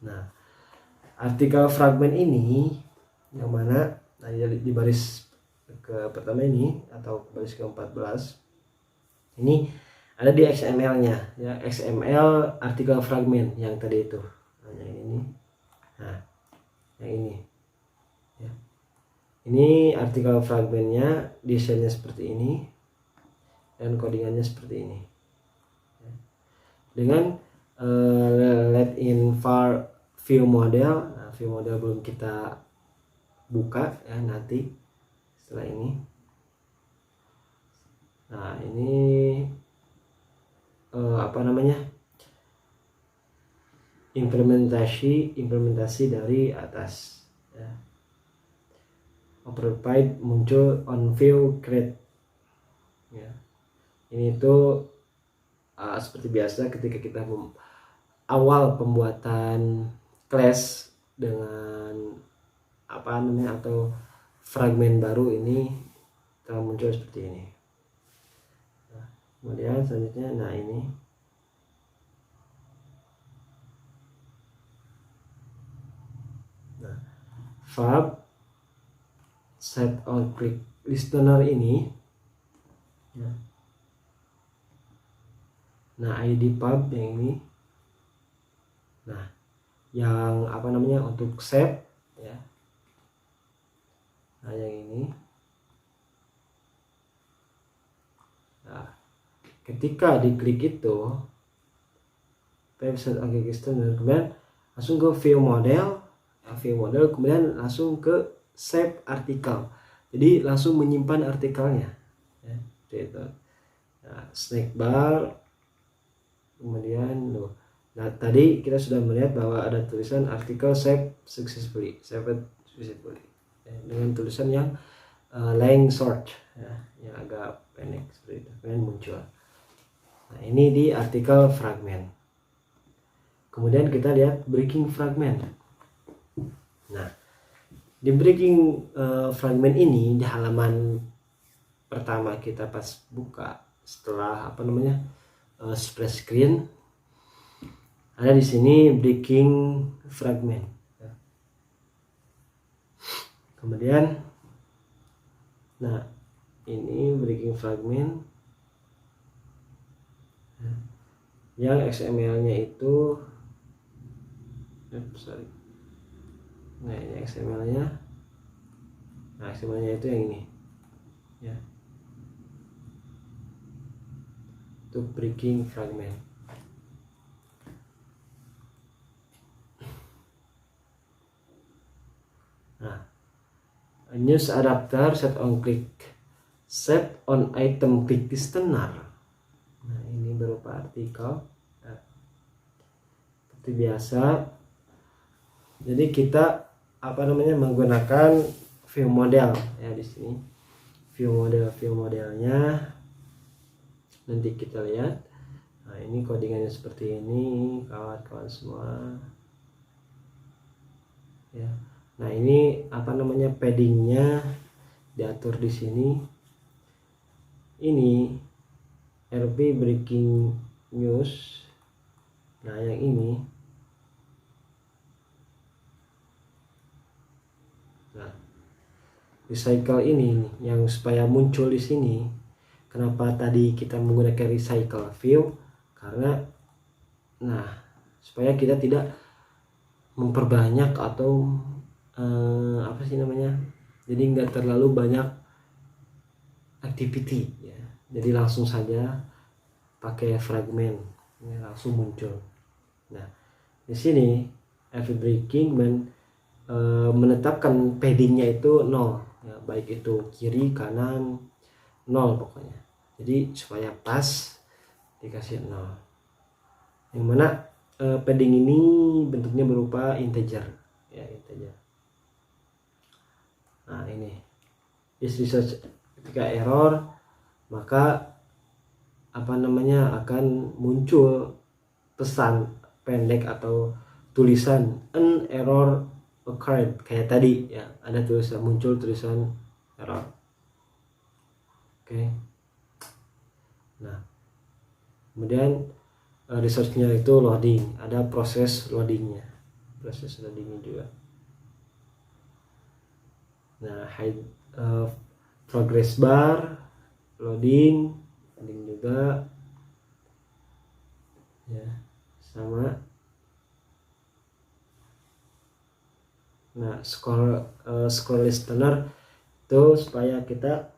Nah, artikel fragment ini yang mana di baris ke pertama ini atau baris ke-14 ini ada di XML-nya ya, XML artikel fragment yang tadi itu. Nah, yang ini. Nah, yang ini. Ya. Ini artikel fragmentnya, desainnya seperti ini dan codingannya seperti ini. Ya. Dengan let in var view model. Nah, view model belum kita buka ya, nanti setelah ini. Nah, ini implementasi dari atas ya. Override muncul on view create ya. Ini tuh seperti biasa ketika kita awal pembuatan class dengan atau fragmen baru ini telah muncul seperti ini. Nah, kemudian selanjutnya ini fab set on click listener ini ya. Nah, ID pub yang ini. Nah, yang untuk save ya. Nah, yang ini. Nah, ketika diklik itu set on click listener, kemudian langsung ke view model, kemudian langsung ke save artikel. Jadi langsung menyimpan artikelnya ya, seperti itu. Nah, snack bar, kemudian nah tadi kita sudah melihat bahwa ada tulisan artikel saved successfully ya, dengan tulisan yang line short ya, yang agak pendek seperti itu, kemudian muncul. Nah, ini di artikel fragment. Kemudian kita lihat breaking fragment. Nah, di breaking fragment ini di halaman pertama kita pas buka setelah splash screen, ada di sini breaking fragment. Kemudian, nah ini breaking fragment yang XML-nya itu, nah ini XML-nya, itu yang ini, ya, itu breaking fragment. Nah, news adapter set on click, set on item click listener. Nah, ini berupa artikel. Nah, seperti biasa. Jadi kita menggunakan view model ya di sini. View modelnya nanti kita lihat. Nah, ini codingannya seperti ini, kawan-kawan semua. Ya. Nah, ini paddingnya diatur di sini. Ini RP breaking news. Nah, yang ini. Nah, recycle ini yang supaya muncul di sini. Kenapa tadi kita menggunakan recycle view? Karena supaya kita tidak memperbanyak atau jadi nggak terlalu banyak activity ya. Jadi langsung saja pakai fragment ini langsung muncul. Nah, di sini every breaking menetapkan paddingnya itu 0 ya, baik itu kiri kanan 0 pokoknya. Jadi supaya pas dikasih 0. Yang mana padding ini bentuknya berupa integer ya, integer. Nah, ini is research, ketika error maka akan muncul pesan pendek atau tulisan an error occurred kayak tadi ya, ada muncul tulisan error. Oke. Nah, kemudian researchnya itu loading, ada proses loadingnya juga. Nah, progress bar loading juga ya, sama. Nah, scroll listener itu supaya kita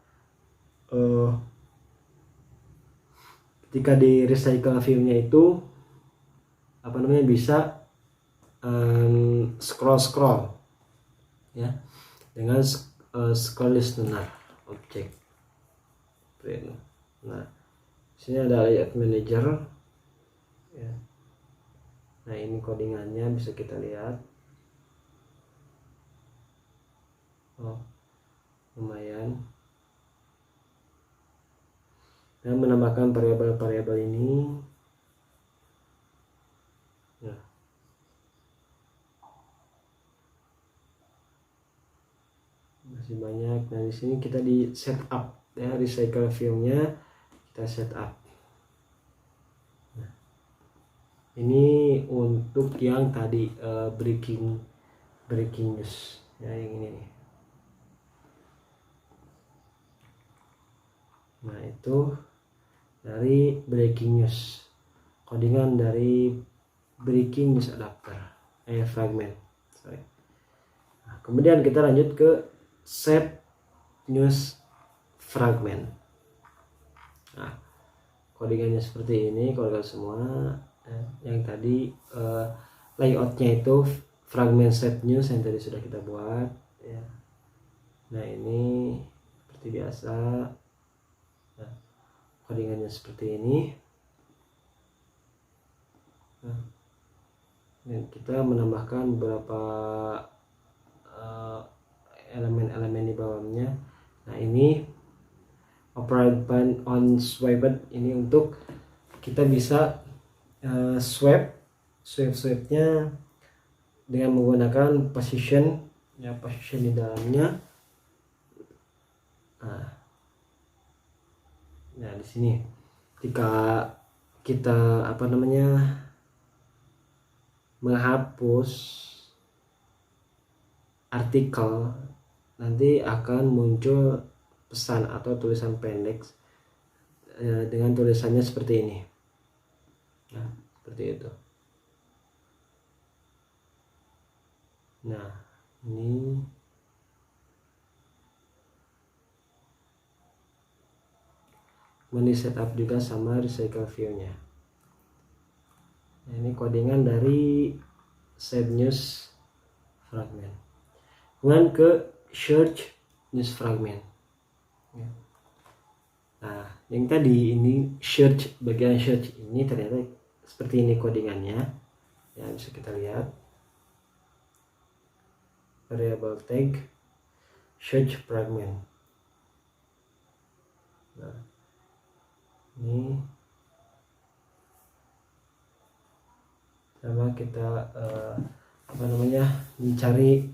ketika di recycle view-nya itu bisa scroll ya dengan scroll listener objek. Nah, sini ada layout manager ya. Nah ini codingannya bisa kita lihat. Oh, lumayan. Dan menambahkan variabel-variabel ini. Nah, masih banyak. Nah di sini kita di setup ya, recycle view-nya kita setup. Nah, ini untuk yang tadi breaking news ya, yang ini nih. Nah itu dari breaking news, codingan dari breaking news adapter fragment. Sorry. Nah, kemudian kita lanjut ke set news fragment. Nah codingannya seperti ini kalau semua. Yang tadi layoutnya itu fragment set news yang tadi sudah kita buat ya. Nah ini seperti biasa. Nah, codingannya seperti ini. Nah, dan kita menambahkan beberapa elemen-elemen di bawahnya. Nah ini operate on swiped ini untuk kita bisa swipnya dengan menggunakan position ya, position di dalamnya. Nah di sini jika kita menghapus artikel, nanti akan muncul pesan atau tulisan pendek dengan tulisannya seperti ini. Nah seperti itu. Nah ini setup juga sama recycle view-nya. Nah, ini codingan dari save news fragment. Kemudian ke search news fragment. Nah, yang tadi ini search, bagian search ini ternyata seperti ini codingannya. Ya, bisa kita lihat. Variable tag search fragment. Nah, ini sama kita mencari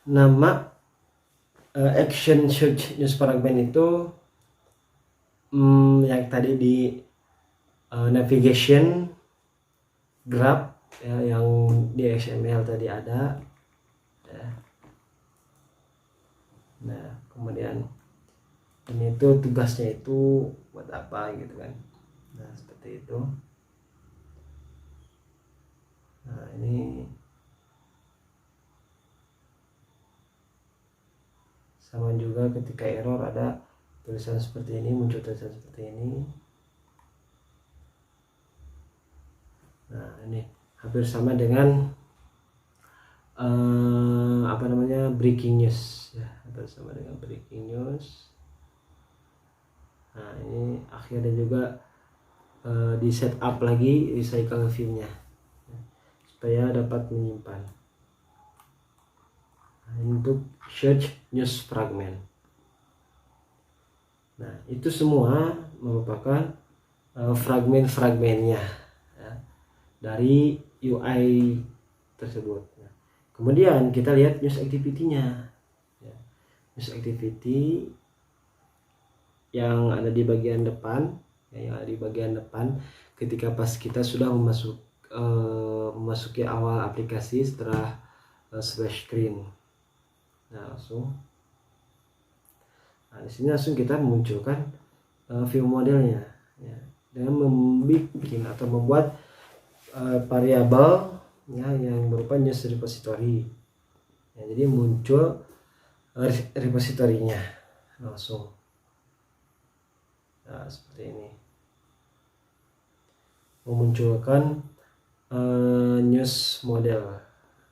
nama action search news fragment itu yang tadi di navigation graph ya, yang di XML tadi ada ya. Nah kemudian ini tuh tugasnya itu buat apa gitu kan. Nah seperti itu. Nah ini sama juga ketika error ada tulisan seperti ini, muncul tulisan seperti ini. Nah ini hampir sama dengan breaking news ya, hampir sama dengan breaking news. Nah ini akhirnya juga di setup lagi recycle view-nya supaya dapat menyimpan. Nah, untuk search news fragment. Nah itu semua merupakan fragmen-fragmennya ya, dari UI tersebut. Nah, kemudian kita lihat news activity-nya ya. News activity yang ada di bagian depan ya, yang ada di bagian depan ketika pas kita sudah memasuki awal aplikasi setelah splash screen. Nah di sini langsung kita munculkan view modelnya ya, dengan membuat variabel ya, yang berupa news repository ya, jadi muncul repositorinya langsung. Nah seperti ini, memunculkan news model.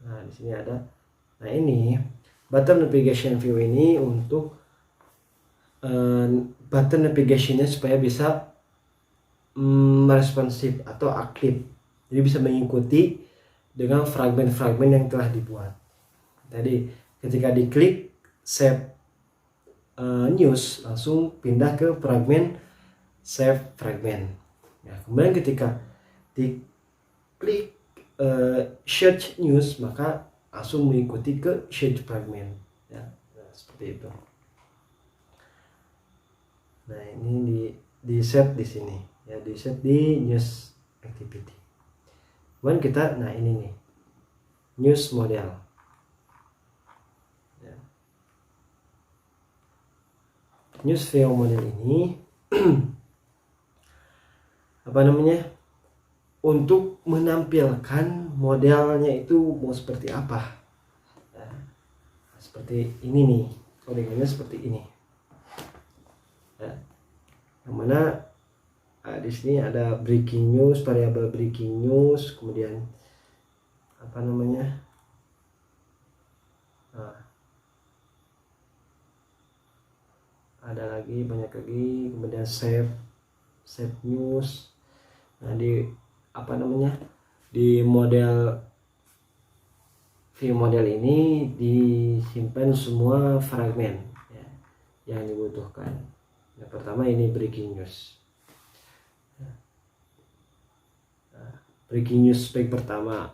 Nah di sini ada. Nah ini button navigation view ini untuk button navigationnya supaya bisa responsif atau aktif. Jadi bisa mengikuti dengan fragmen-fragmen yang telah dibuat. Tadi ketika diklik save news, langsung pindah ke fragmen save fragment. Ya, kemudian ketika diklik search news, maka langsung mengikuti ke search fragment. Ya, nah, seperti itu. Nah, ini di set di sini, ya, di set di news activity. Kemudian kita, nah ini nih, news model. Ya. News view model ini apa namanya, untuk menampilkan modelnya itu mau seperti apa. Ya. Seperti ini nih, codingannya seperti ini. Ya. Yang mana di sini ada breaking news, variabel breaking news, kemudian apa namanya, ada lagi, banyak lagi, kemudian save news. Nah, di apa namanya, di model view model ini disimpan semua fragmen, ya, yang dibutuhkan. Yang pertama ini breaking news. Breaking news page pertama,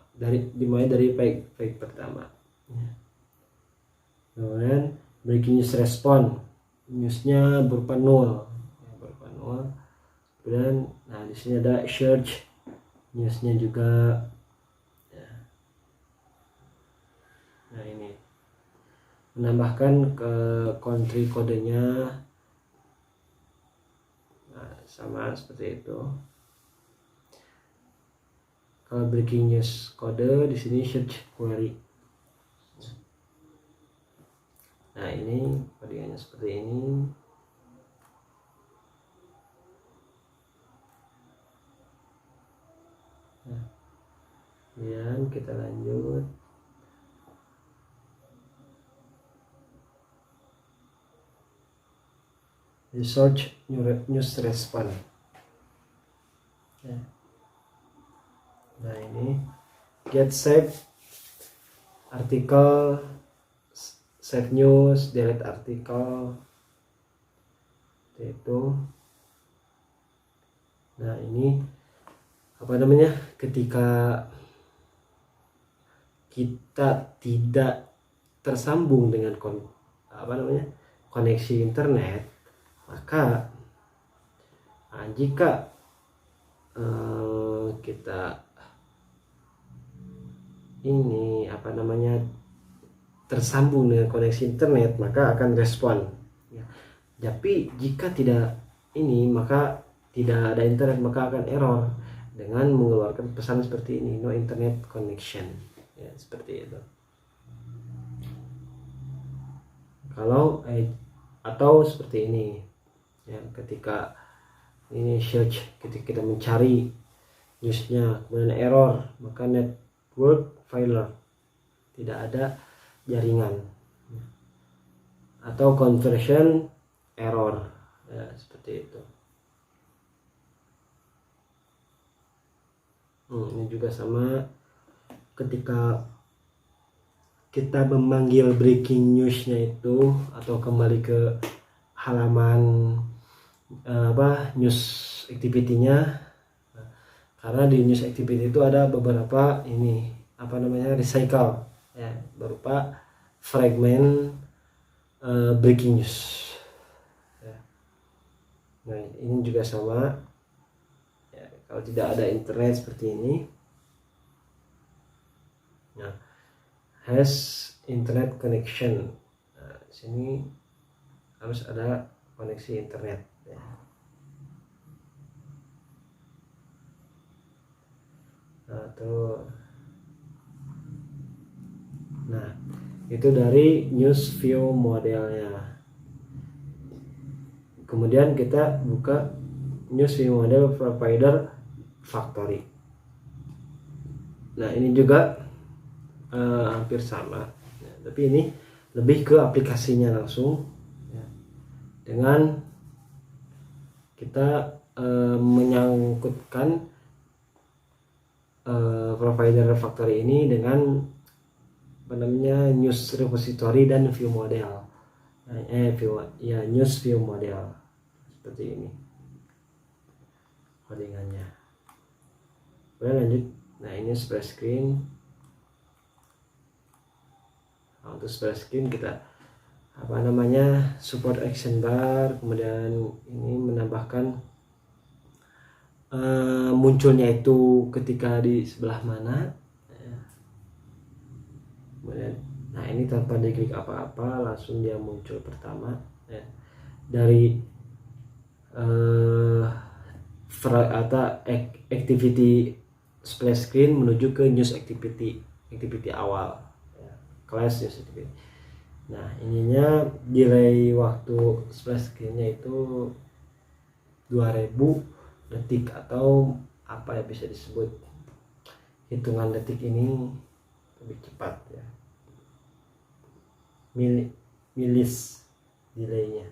dimulai dari page pertama. Kemudian breaking news respon, newsnya berupa 0, ya, berupa 0. Kemudian, nah di sini ada search newsnya juga. Ya. Nah ini menambahkan ke country kodenya, nah, sama seperti itu. Kalau breaking news kode di sini search query. Nah ini kodenya seperti ini. Nah, kemudian kita lanjut. Di search news response. Ya. Nah ini get save artikel, save news, delete artikel, itu. Nah ini apa namanya, ketika kita tidak tersambung dengan koneksi internet, maka jika kita ini apa namanya tersambung dengan koneksi internet, maka akan respon, ya. Tapi jika tidak ini, maka tidak ada internet, maka akan error dengan mengeluarkan pesan seperti ini, no internet connection, ya, seperti itu. Kalau atau seperti ini, ya, ketika ini search, ketika kita mencari newsnya kemudian error, maka network failure, tidak ada jaringan, atau conversion error, ya, seperti itu. Ini juga sama, ketika kita memanggil breaking newsnya itu atau kembali ke halaman news activity-nya, karena di news activity itu ada beberapa ini recycle, ya, berupa fragmen breaking news, ya. Nah ini juga sama, ya, kalau tidak ada internet seperti ini, nah, has internet connection, nah, di sini harus ada koneksi internet, ya. Nah itu dari news view modelnya. Kemudian kita buka news view model provider factory. Nah ini juga hampir sama, ya, tapi ini lebih ke aplikasinya langsung, ya. Dengan kita menyangkutkan provider factory ini dengan apa namanya news repository dan view model. News view model seperti ini codingannya. Kemudian lanjut. Nah, ini splash screen. Nah, untuk splash screen kita apa namanya support action bar, kemudian ini menambahkan munculnya itu ketika di sebelah mana. Kemudian, nah ini tanpa diklik apa-apa langsung dia muncul pertama ya. Dari atau activity splash screen menuju ke news activity awal ya. Class news activity. Nah, ininya delay waktu splash screen-nya itu 2000 detik atau apa ya bisa disebut hitungan detik ini lebih cepat ya. Milis delaynya.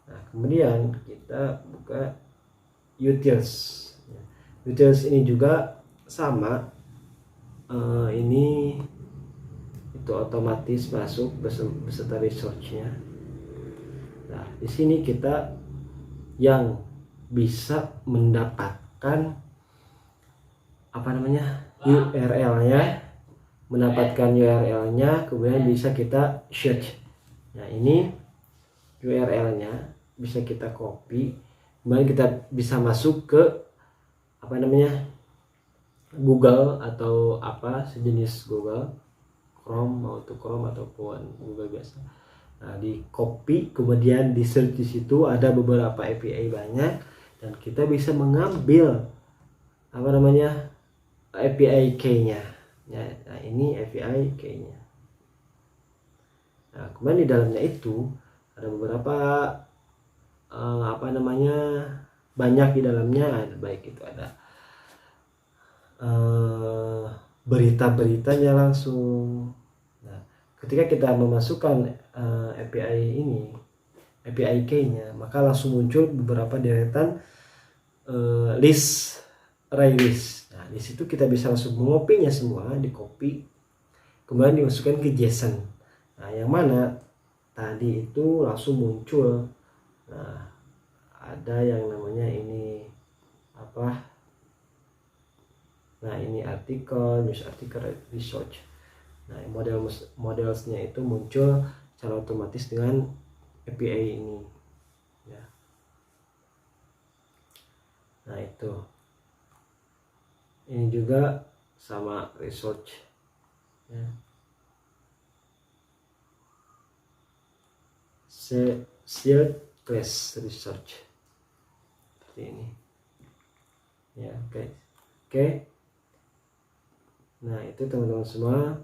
Nah, kemudian kita buka utils. Utils ini juga sama. Ini itu otomatis masuk beserta research-nya. Nah, di sini kita yang bisa mendapatkan apa namanya URL-nya, kemudian bisa kita search. Nah, ini URL-nya bisa kita copy, kemudian kita bisa masuk ke apa namanya Google atau apa sejenis Google, Chrome, mau itu Chrome ataupun Google biasa. Nah, di copy kemudian di search, di situ ada beberapa API banyak dan kita bisa mengambil apa namanya API key-nya. Ya, nah ini API key-nya. Nah, kemudian di dalamnya itu ada beberapa apa namanya banyak di dalamnya, baik itu ada berita-beritanya langsung. Nah, ketika kita memasukkan API key-nya, maka langsung muncul beberapa deretan list, array list. Nah, di situ kita bisa langsung mengopinya semua, di copy, kemudian dimasukkan ke JSON. Nah, yang mana tadi itu langsung muncul. Nah, ada yang namanya ini apa? Nah, ini artikel, news artikel, research. Nah, modelsnya itu muncul secara otomatis dengan API ini ya. Nah, itu ini juga sama research ya. Shared class research seperti ini ya. Oke. Nah, itu teman-teman semua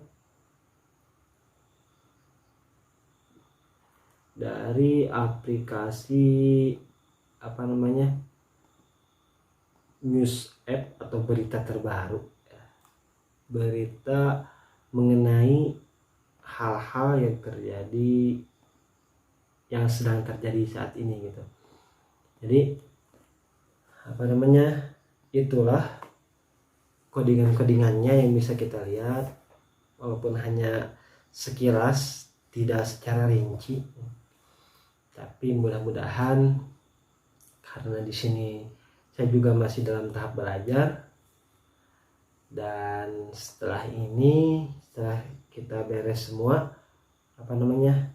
dari aplikasi apa namanya news app atau berita terbaru ya. Berita mengenai hal-hal yang terjadi, yang sedang terjadi saat ini gitu. Jadi apa namanya itulah kodingan-kodingannya yang bisa kita lihat, walaupun hanya sekilas, tidak secara rinci. Tapi mudah-mudahan, karena di sini saya juga masih dalam tahap belajar, dan setelah kita beres semua apa namanya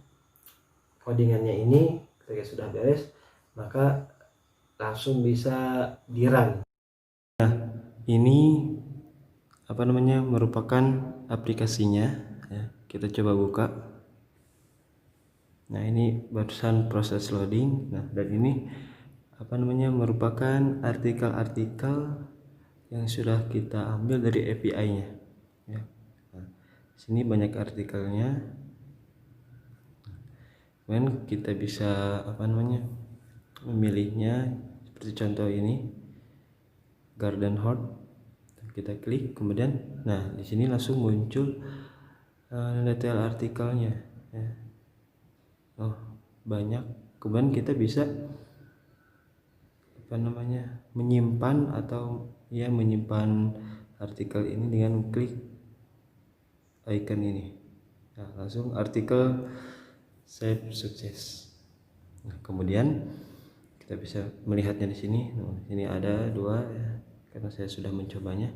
codingannya ini, ketika sudah beres maka langsung bisa di-run. Nah, ini apa namanya merupakan aplikasinya ya. Kita coba buka. Nah, ini barusan proses loading. Nah, dan ini apa namanya merupakan artikel-artikel yang sudah kita ambil dari API-nya ya. Nah, sini banyak artikelnya. Kemudian kita bisa apa namanya memilihnya seperti contoh ini Garden Hort. Kita klik, kemudian nah di sini langsung muncul detail artikelnya ya. Oh, banyak. Kemudian kita bisa menyimpan atau ya menyimpan artikel ini dengan klik icon ini. Nah, langsung artikel save sukses. Nah, kemudian kita bisa melihatnya di sini. Nah, ini ada dua ya, karena saya sudah mencobanya.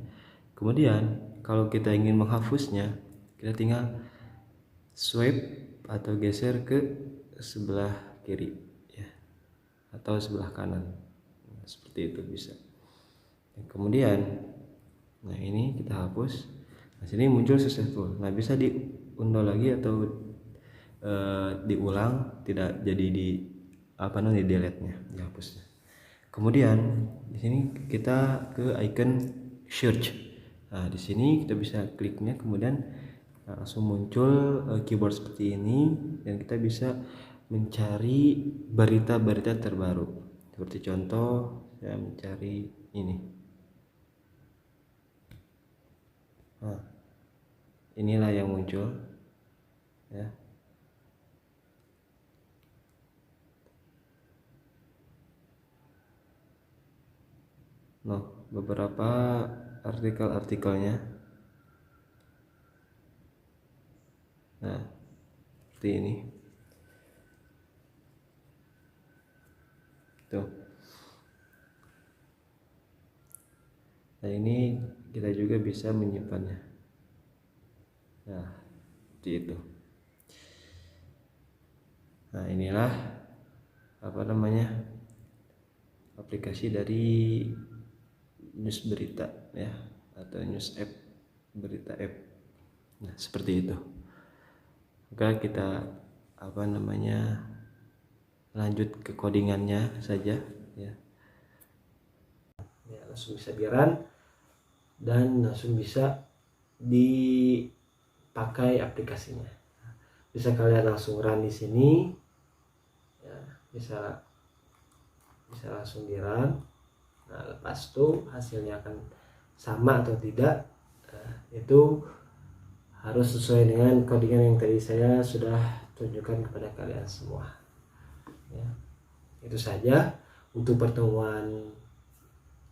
Kemudian kalau kita ingin menghapusnya, kita tinggal swipe atau geser ke sebelah kiri ya, atau sebelah kanan. Nah, seperti itu bisa. Dan kemudian, nah ini kita hapus. Nah, sini muncul successful. Nah, bisa diunduh lagi atau diulang, tidak jadi di delete-nya, dihapusnya. Kemudian di sini kita ke icon search. Nah, di sini kita bisa kliknya, kemudian langsung muncul keyboard seperti ini, dan kita bisa mencari berita-berita terbaru. Seperti contoh, saya mencari ini. Nah, inilah yang muncul ya. Nah, beberapa artikel-artikelnya. Nah, seperti ini. Tuh. Nah, ini kita juga bisa menyimpannya. Nah, seperti itu. Nah, inilah aplikasi dari news berita ya, atau news app, berita app. Nah, seperti itu. Maka kita lanjut ke codingannya saja ya. Ya, langsung bisa di run dan langsung bisa dipakai aplikasinya. Bisa kalian langsung run di sini ya, bisa langsung di run. Nah, lepas itu hasilnya akan sama atau tidak, itu harus sesuai dengan codingan yang tadi saya sudah tunjukkan kepada kalian semua ya. Itu saja untuk pertemuan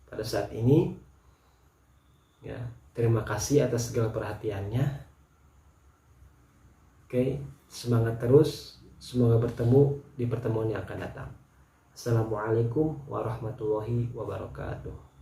pada saat ini ya. Terima kasih atas segala perhatiannya. Oke, semangat terus, semoga bertemu di pertemuan yang akan datang. Assalamualaikum warahmatullahi wabarakatuh.